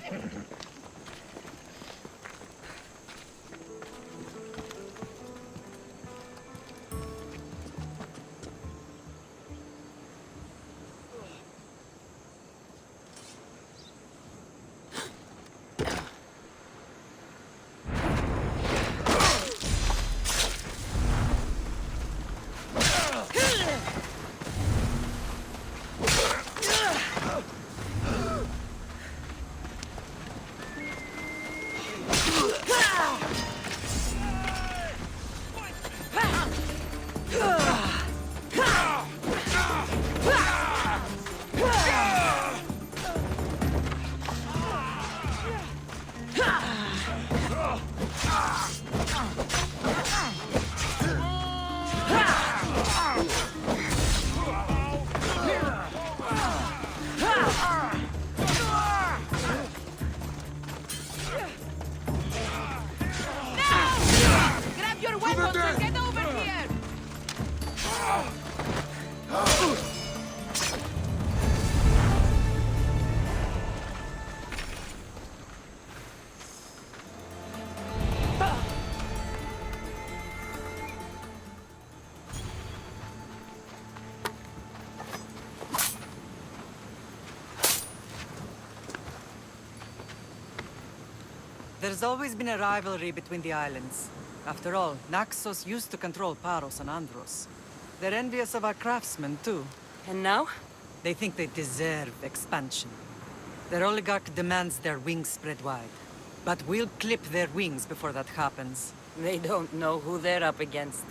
There's always been a rivalry between the islands. After all, Naxos used to control Paros and Andros. They're envious of our craftsmen, too. And now? They think they deserve expansion. Their oligarch demands their wings spread wide. But we'll clip their wings before that happens. They don't know who they're up against.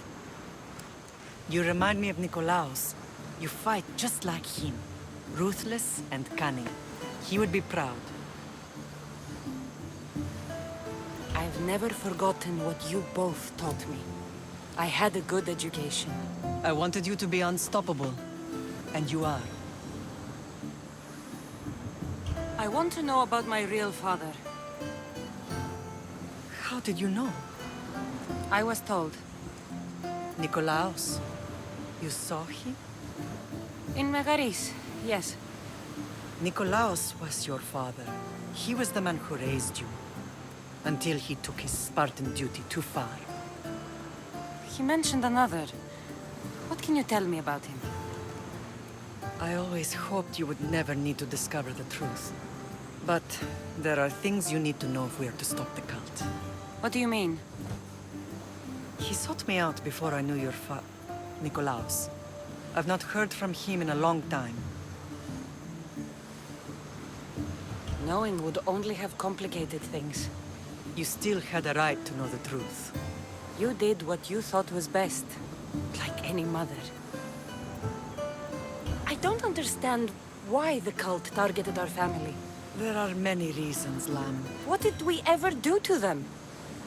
You remind me of Nikolaos. You fight just like him. Ruthless and cunning. He would be proud. I've never forgotten what you both taught me. I had a good education. I wanted you to be unstoppable. And you are. I want to know about my real father. How did you know? I was told. Nikolaos. You saw him? In Megaris, yes. Nikolaos was your father. He was the man who raised you. Until he took his Spartan duty too far. He mentioned another. What can you tell me about him? I always hoped you would never need to discover the truth. But there are things you need to know if we are to stop the cult. What do you mean? He sought me out before I knew your Nikolaos. I've not heard from him in a long time. Knowing would only have complicated things. You still had a right to know the truth. You did what you thought was best. Like any mother. I don't understand why the cult targeted our family. There are many reasons, Lamb. What did we ever do to them?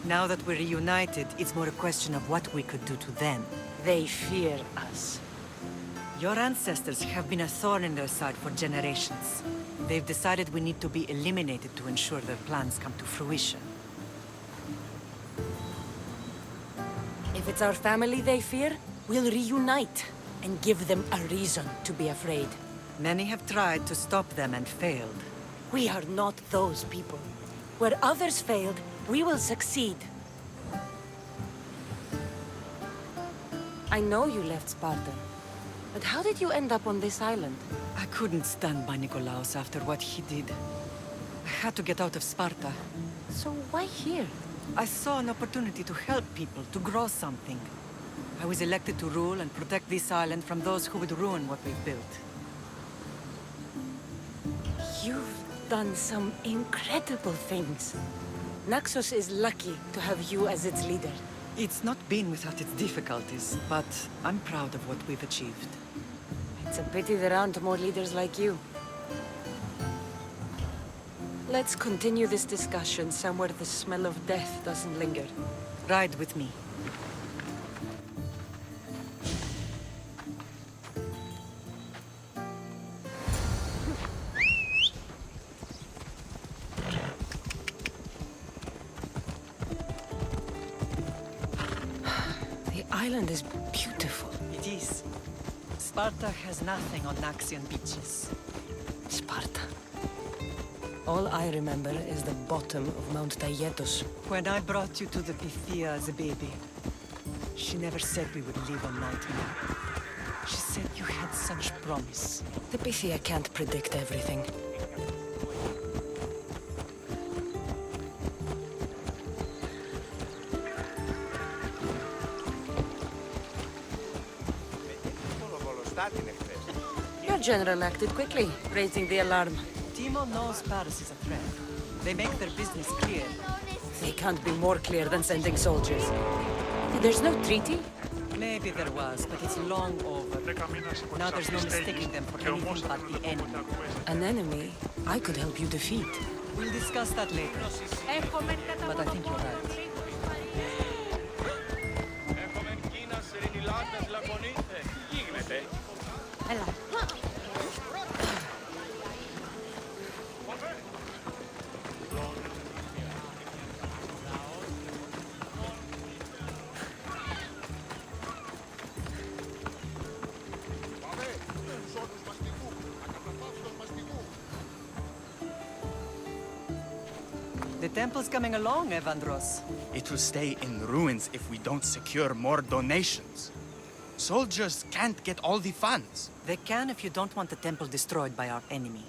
Now that we're reunited, it's more a question of what we could do to them. They fear us. Your ancestors have been a thorn in their side for generations. They've decided we need to be eliminated to ensure their plans come to fruition. If it's our family they fear, we'll reunite and give them a reason to be afraid. Many have tried to stop them and failed. We are not those people. Where others failed, we will succeed. I know you left Sparta, but how did you end up on this island? I couldn't stand by Nikolaos after what he did. I had to get out of Sparta. So why here? I saw an opportunity to help people, to grow something. I was elected to rule and protect this island from those who would ruin what we've built. You've done some incredible things. Naxos is lucky to have you as its leader. It's not been without its difficulties, but I'm proud of what we've achieved. It's a pity there aren't more leaders like you. Let's continue this discussion somewhere the smell of death doesn't linger. Ride with me. The island is beautiful. It is. Sparta has nothing on Naxian beaches. Sparta. All I remember is the bottom of Mount Taygetos. When I brought you to the Pythia as a baby, she never said we would live on nightmare. She said you had such promise. The Pythia can't predict everything. Your general acted quickly, raising the alarm. Timo knows Paris is a threat. They make their business clear. They can't be more clear than sending soldiers. There's no treaty? Maybe there was, but it's long over. Now there's no mistaking them for anything but the enemy. An enemy I could help you defeat. We'll discuss that later. But I think you're right. The temple's coming along, Evandros. It will stay in ruins if we don't secure more donations. Soldiers can't get all the funds. They can if you don't want the temple destroyed by our enemy.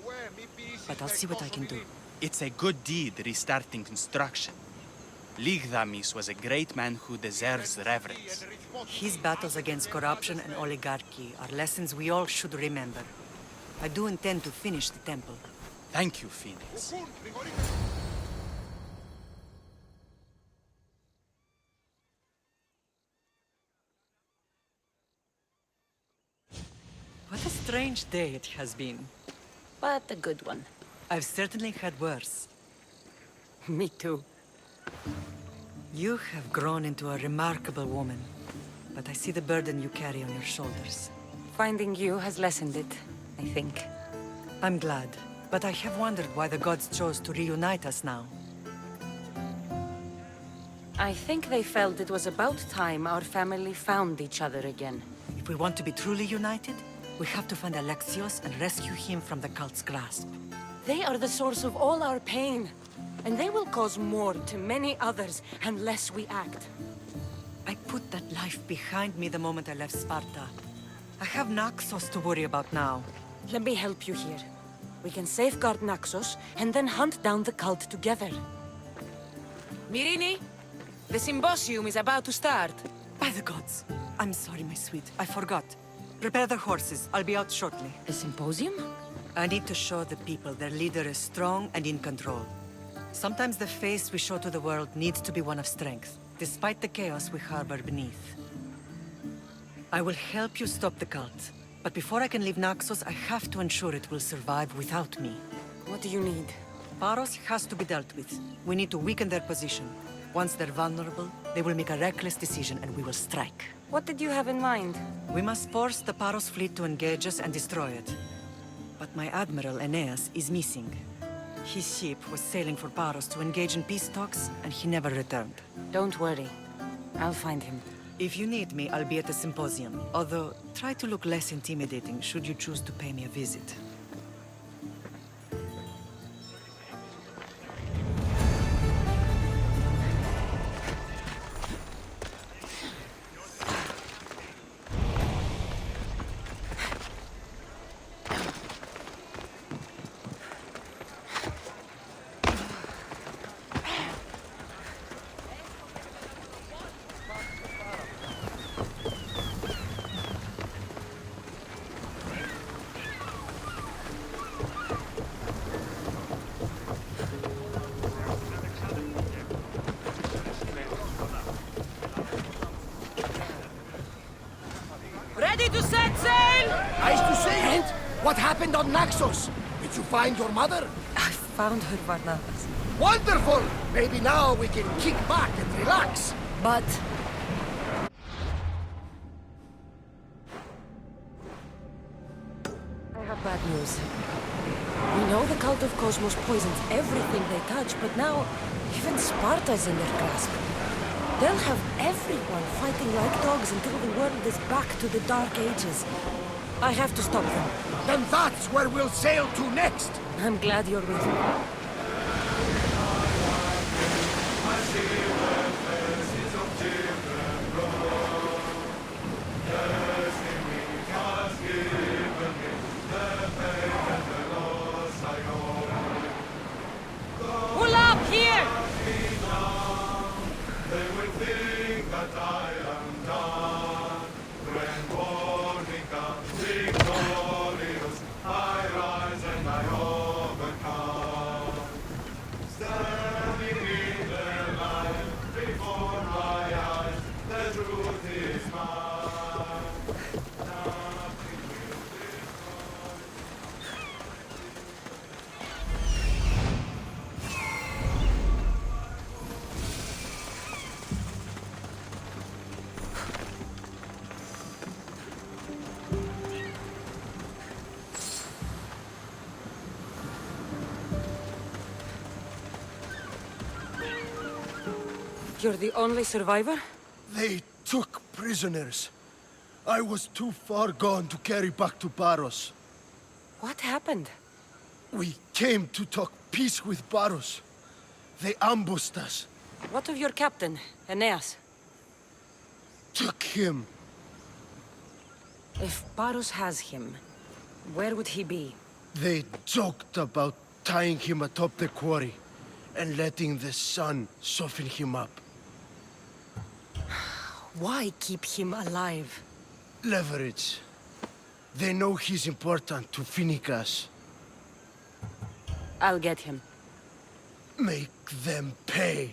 But I'll see what I can do. It's a good deed restarting construction. Ligdamis was a great man who deserves reverence. His battles against corruption and oligarchy are lessons we all should remember. I do intend to finish the temple. Thank you, Phoenix. What a strange day it has been. But a good one. I've certainly had worse. Me too. You have grown into a remarkable woman, but I see the burden you carry on your shoulders. Finding you has lessened it, I think. I'm glad, but I have wondered why the gods chose to reunite us now. I think they felt it was about time our family found each other again. If we want to be truly united, we have to find Alexios and rescue him from the cult's grasp. They are the source of all our pain. And they will cause more to many others unless we act. I put that life behind me the moment I left Sparta. I have Naxos to worry about now. Let me help you here. We can safeguard Naxos and then hunt down the cult together. Myrrine, the symposium is about to start. By the gods. I'm sorry, my sweet. I forgot. Prepare the horses. I'll be out shortly. A symposium? I need to show the people their leader is strong and in control. Sometimes the face we show to the world needs to be one of strength, despite the chaos we harbor beneath. I will help you stop the cult, but before I can leave Naxos, I have to ensure it will survive without me. What do you need? Paros has to be dealt with. We need to weaken their position. Once they're vulnerable, they will make a reckless decision and we will strike. What did you have in mind? We must force the Paros fleet to engage us and destroy it. But my admiral, Aeneas, is missing. His ship was sailing for Paros to engage in peace talks, and he never returned. Don't worry. I'll find him. If you need me, I'll be at the symposium. Although, try to look less intimidating should you choose to pay me a visit. Ready to set sail! Nice to see you. What happened on Naxos? Did you find your mother? I found her, Barnabas. Wonderful! Maybe now we can kick back and relax. But... I have bad news. We know the cult of Cosmos poisons everything they touch, but now even Sparta's in their grasp. They'll have everyone fighting like dogs until the world is back to the Dark Ages. I have to stop them. Then that's where we'll sail to next. I'm glad you're with me. Pull up here! You're the only survivor? They took prisoners. I was too far gone to carry back to Paros. What happened? We came to talk peace with Paros. They ambushed us. What of your captain, Aeneas? Took him. If Paros has him, where would he be? They joked about tying him atop the quarry and letting the sun soften him up. Why keep him alive? Leverage. They know he's important to Finicas. I'll get him. Make them pay.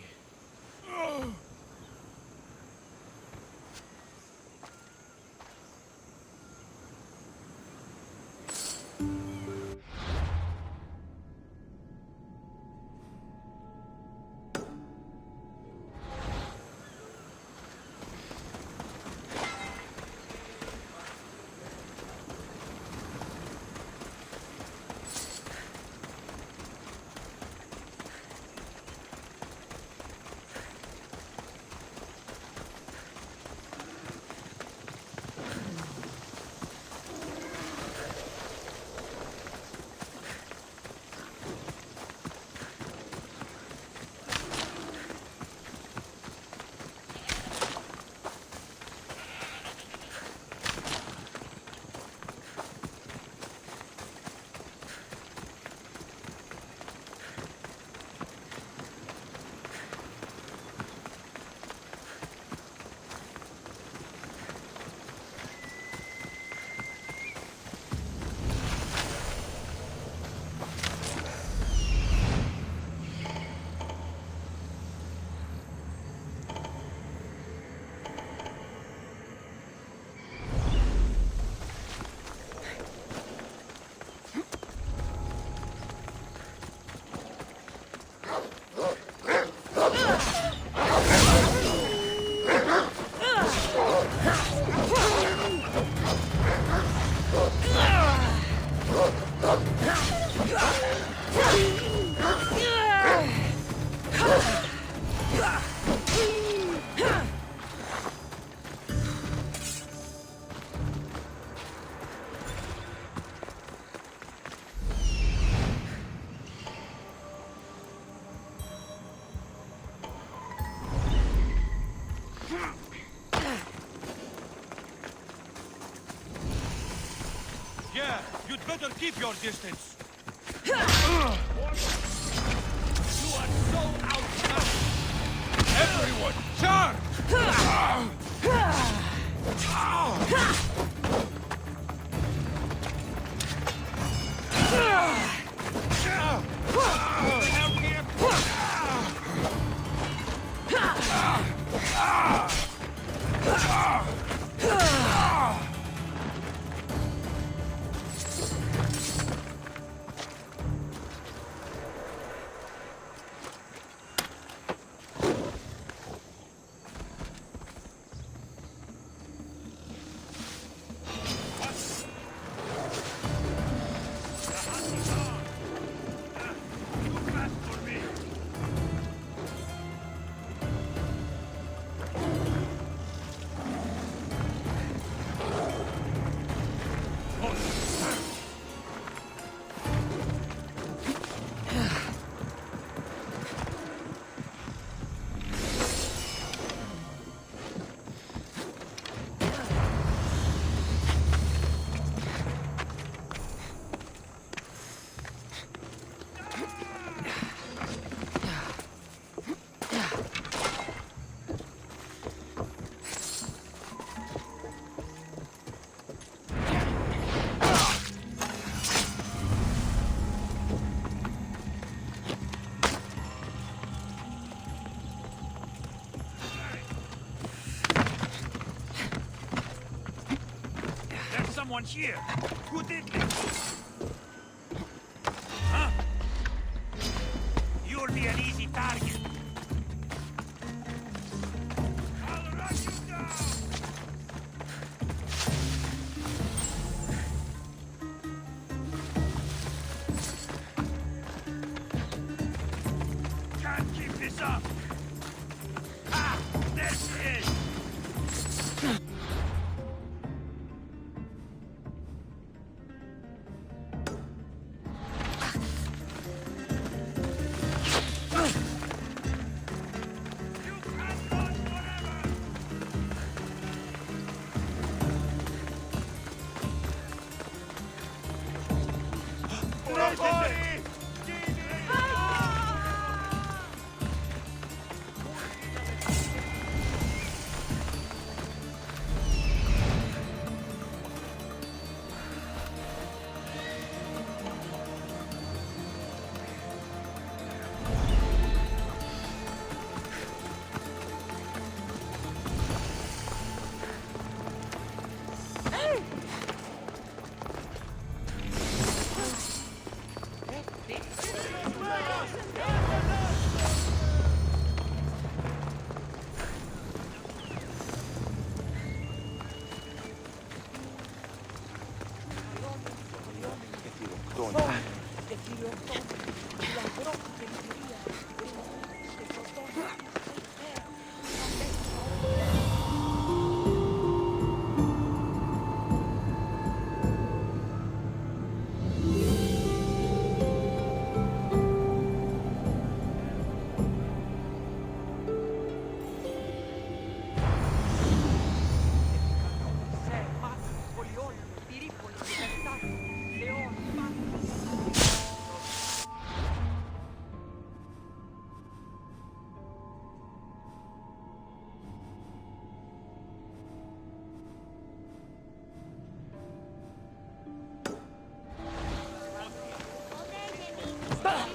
Yeah, you'd better keep your distance. You are so outnumbered. Everyone, charge! Someone here. Who did this? Huh? You'll be an easy target. I'll run you down! Can't keep this up! Ah! There she is!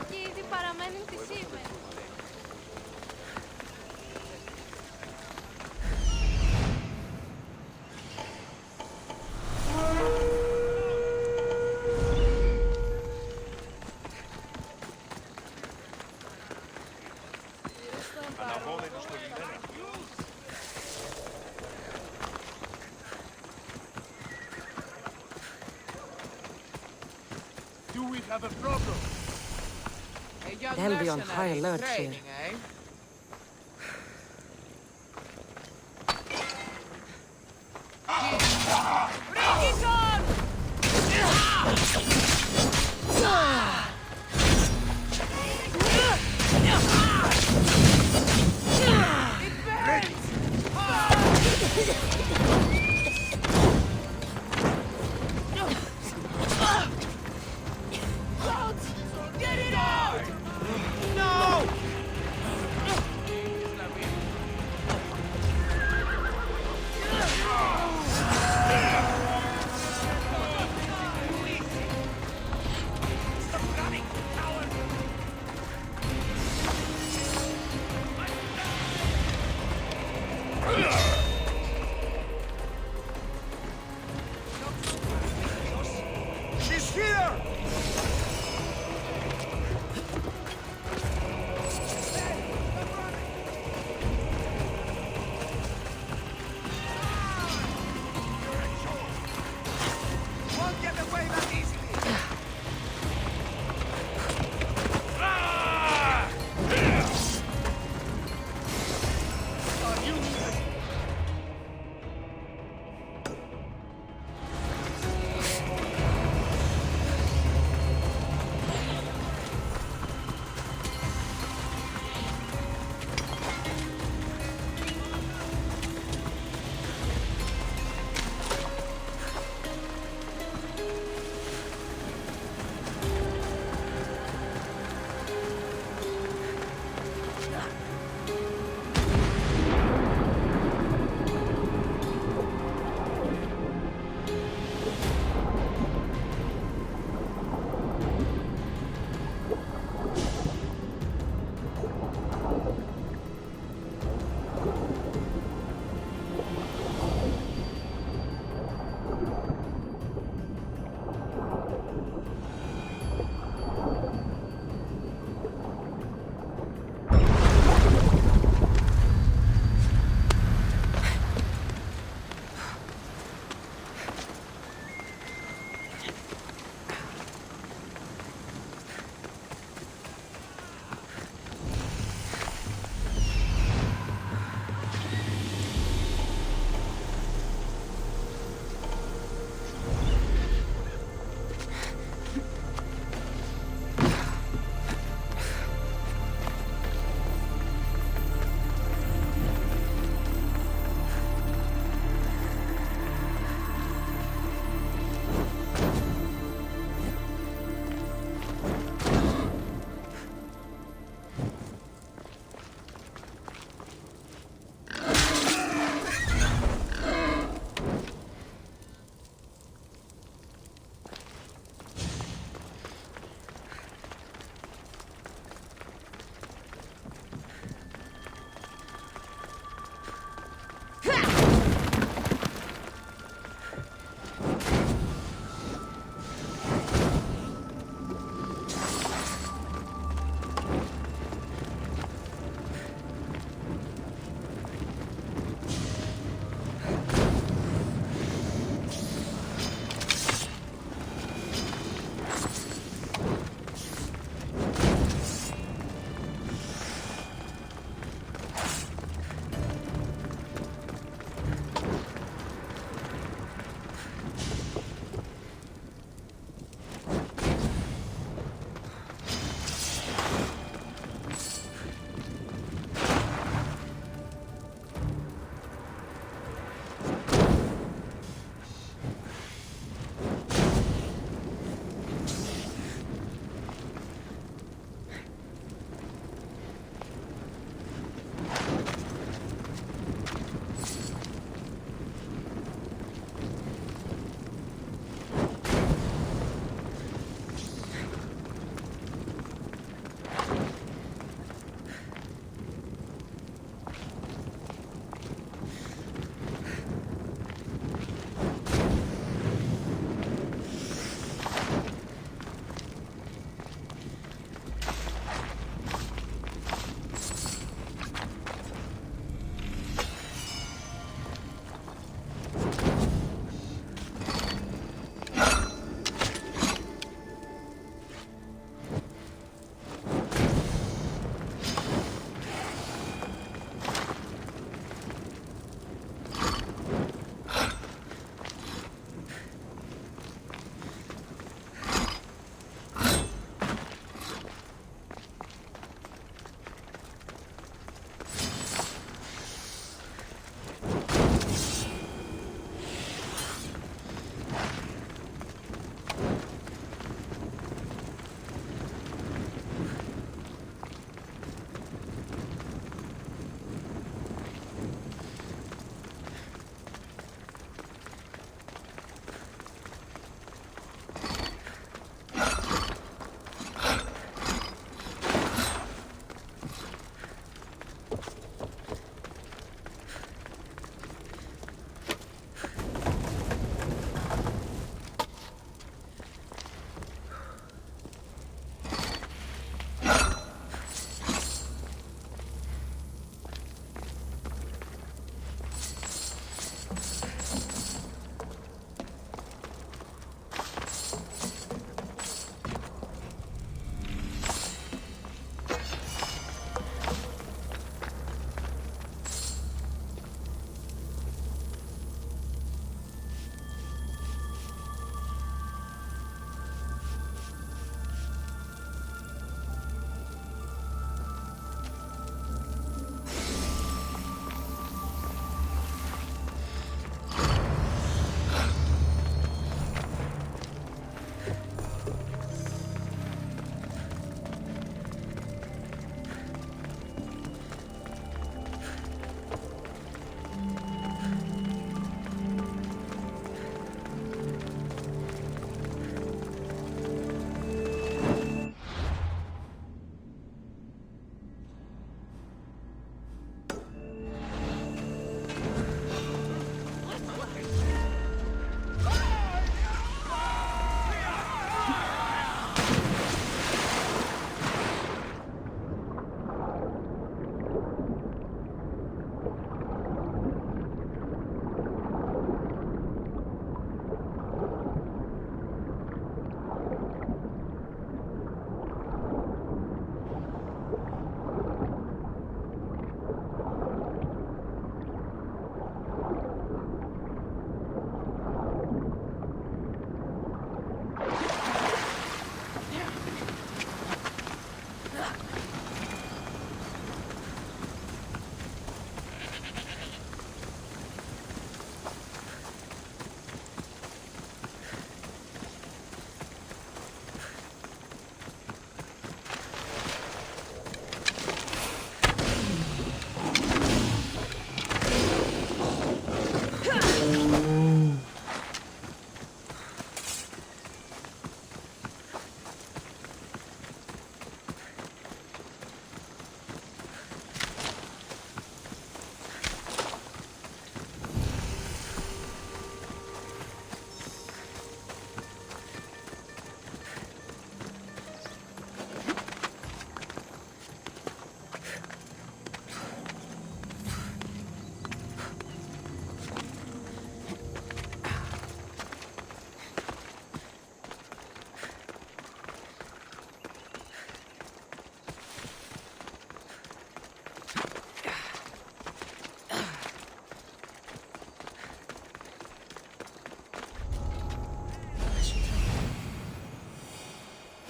Εκεί ήδη παραμένουν τις ύμνες. Do we have a problem? They'll be on high alert here. Get it out! No!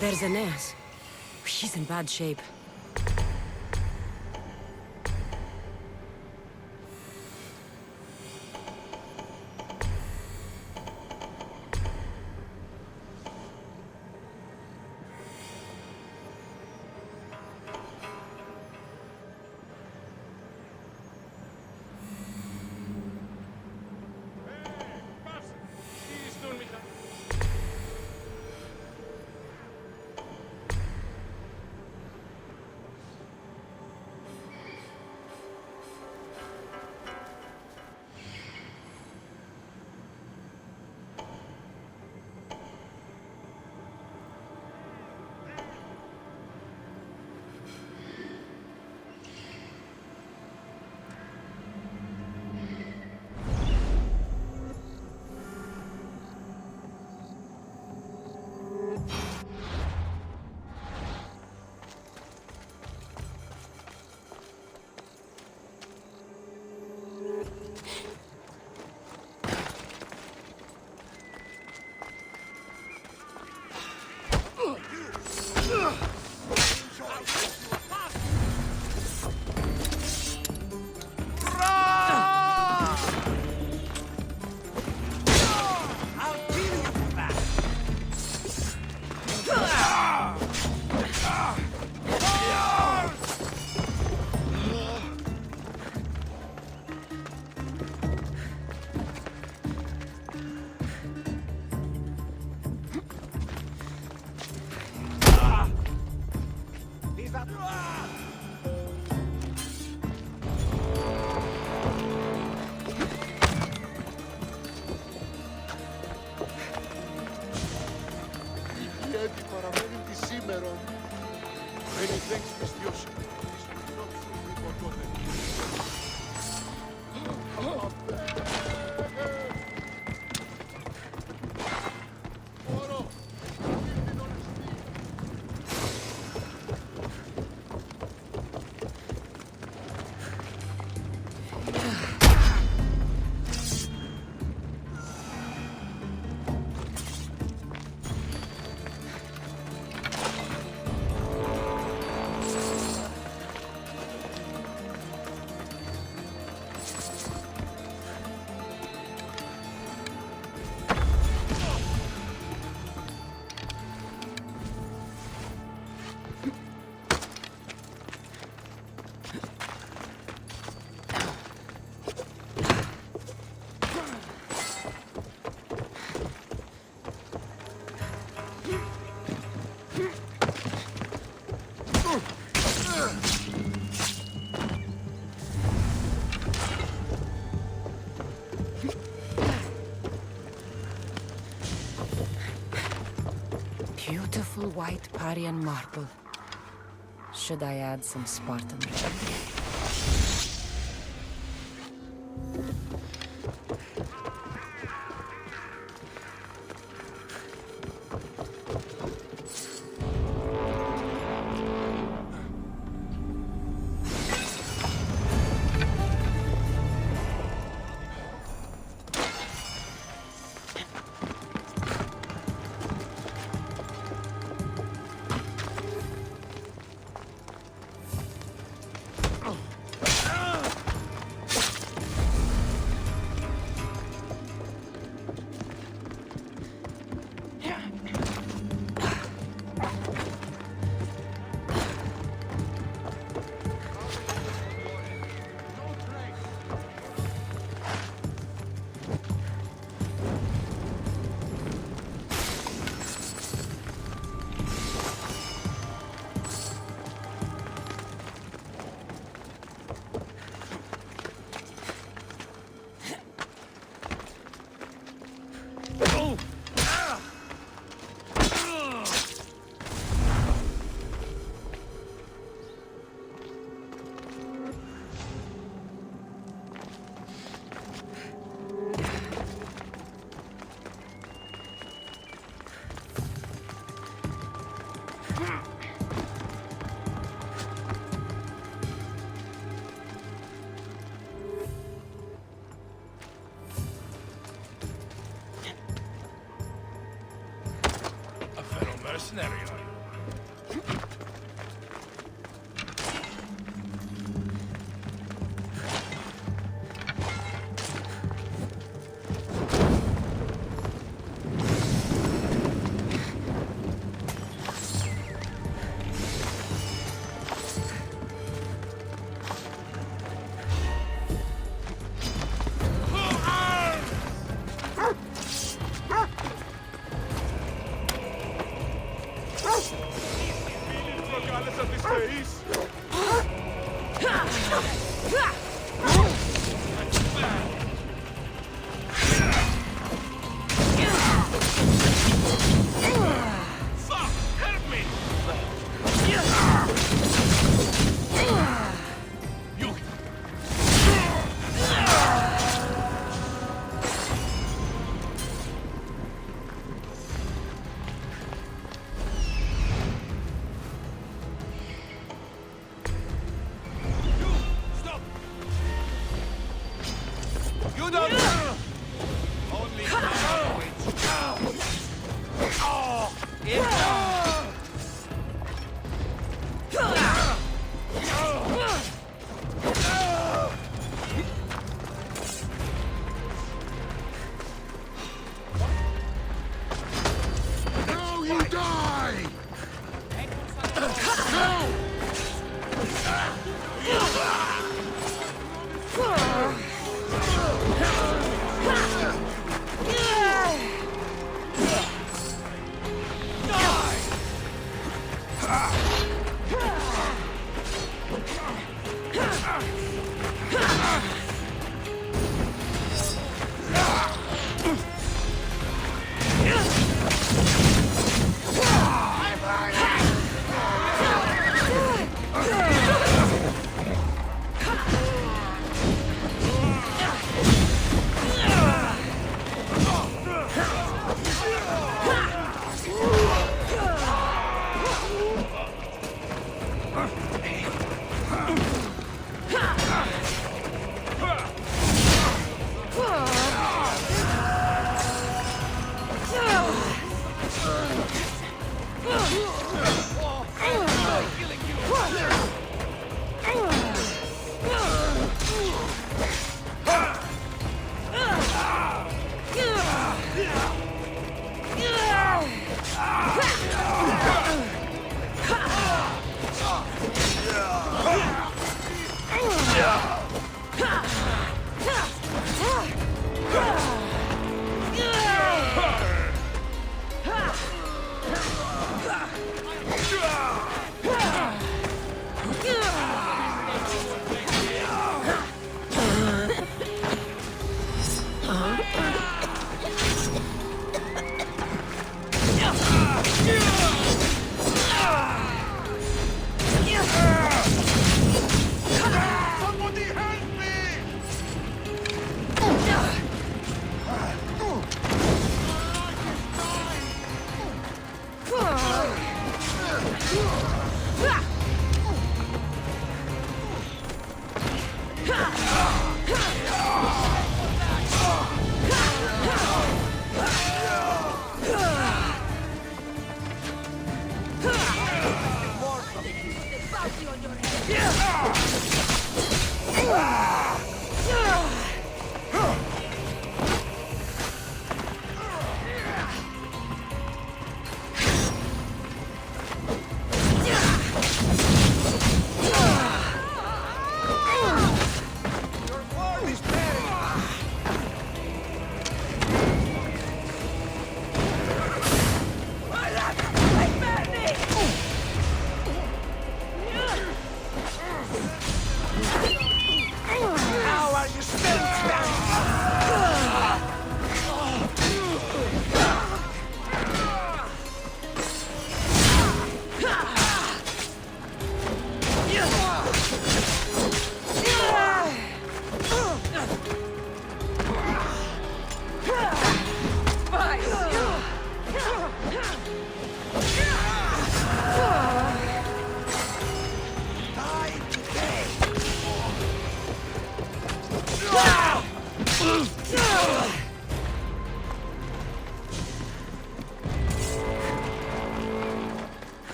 There's Aeneas. He's in bad shape. Ήδη παραμένει τη σήμερον. Δεν ελέγξει πιστιός. Beautiful white Parian marble. Should I add some Spartan red? A fellow mercenary, are you?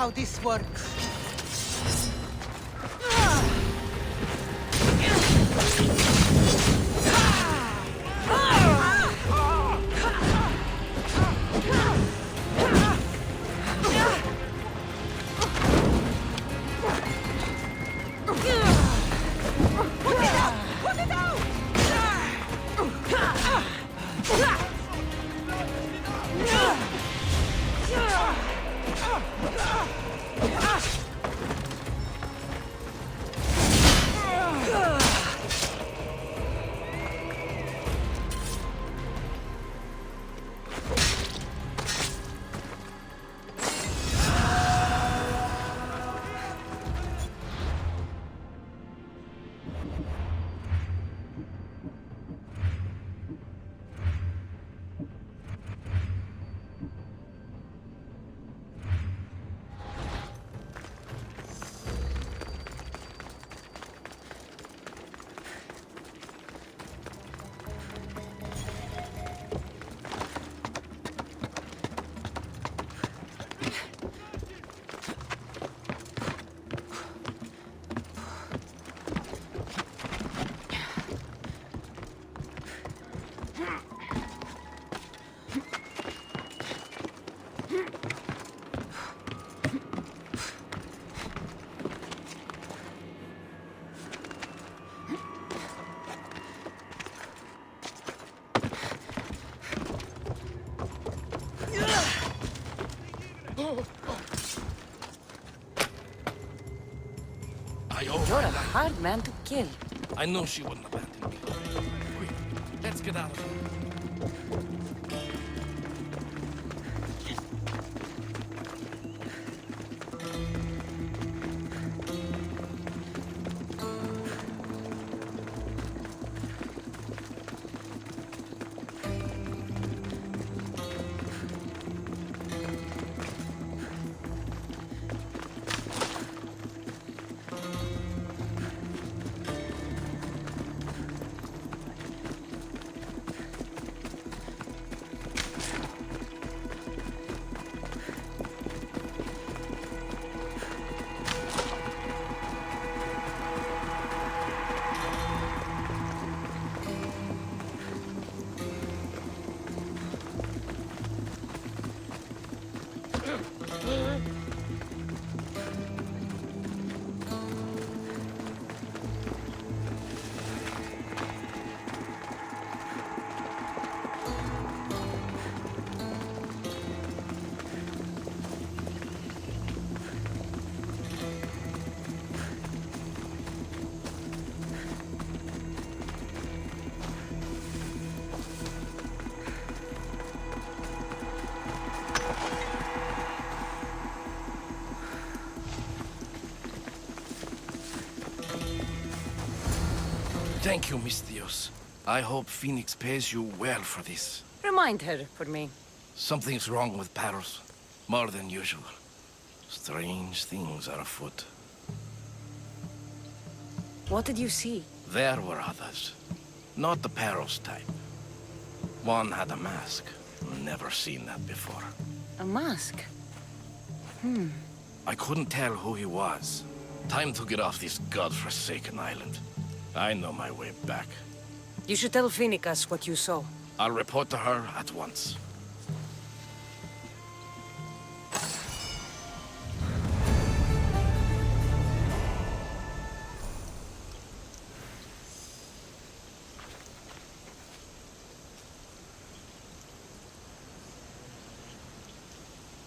how this works. You're a hard man to kill. I know she wouldn't abandon me. Quick, let's get out of here. Thank you, Miss Dios. I hope Phoenix pays you well for this. Remind her for me. Something's wrong with Paros. More than usual. Strange things are afoot. What did you see? There were others. Not the Paros type. One had a mask. Never seen that before. A mask? I couldn't tell who he was. Time to get off this godforsaken island. I know my way back. You should tell Phoenix what you saw. I'll report to her at once.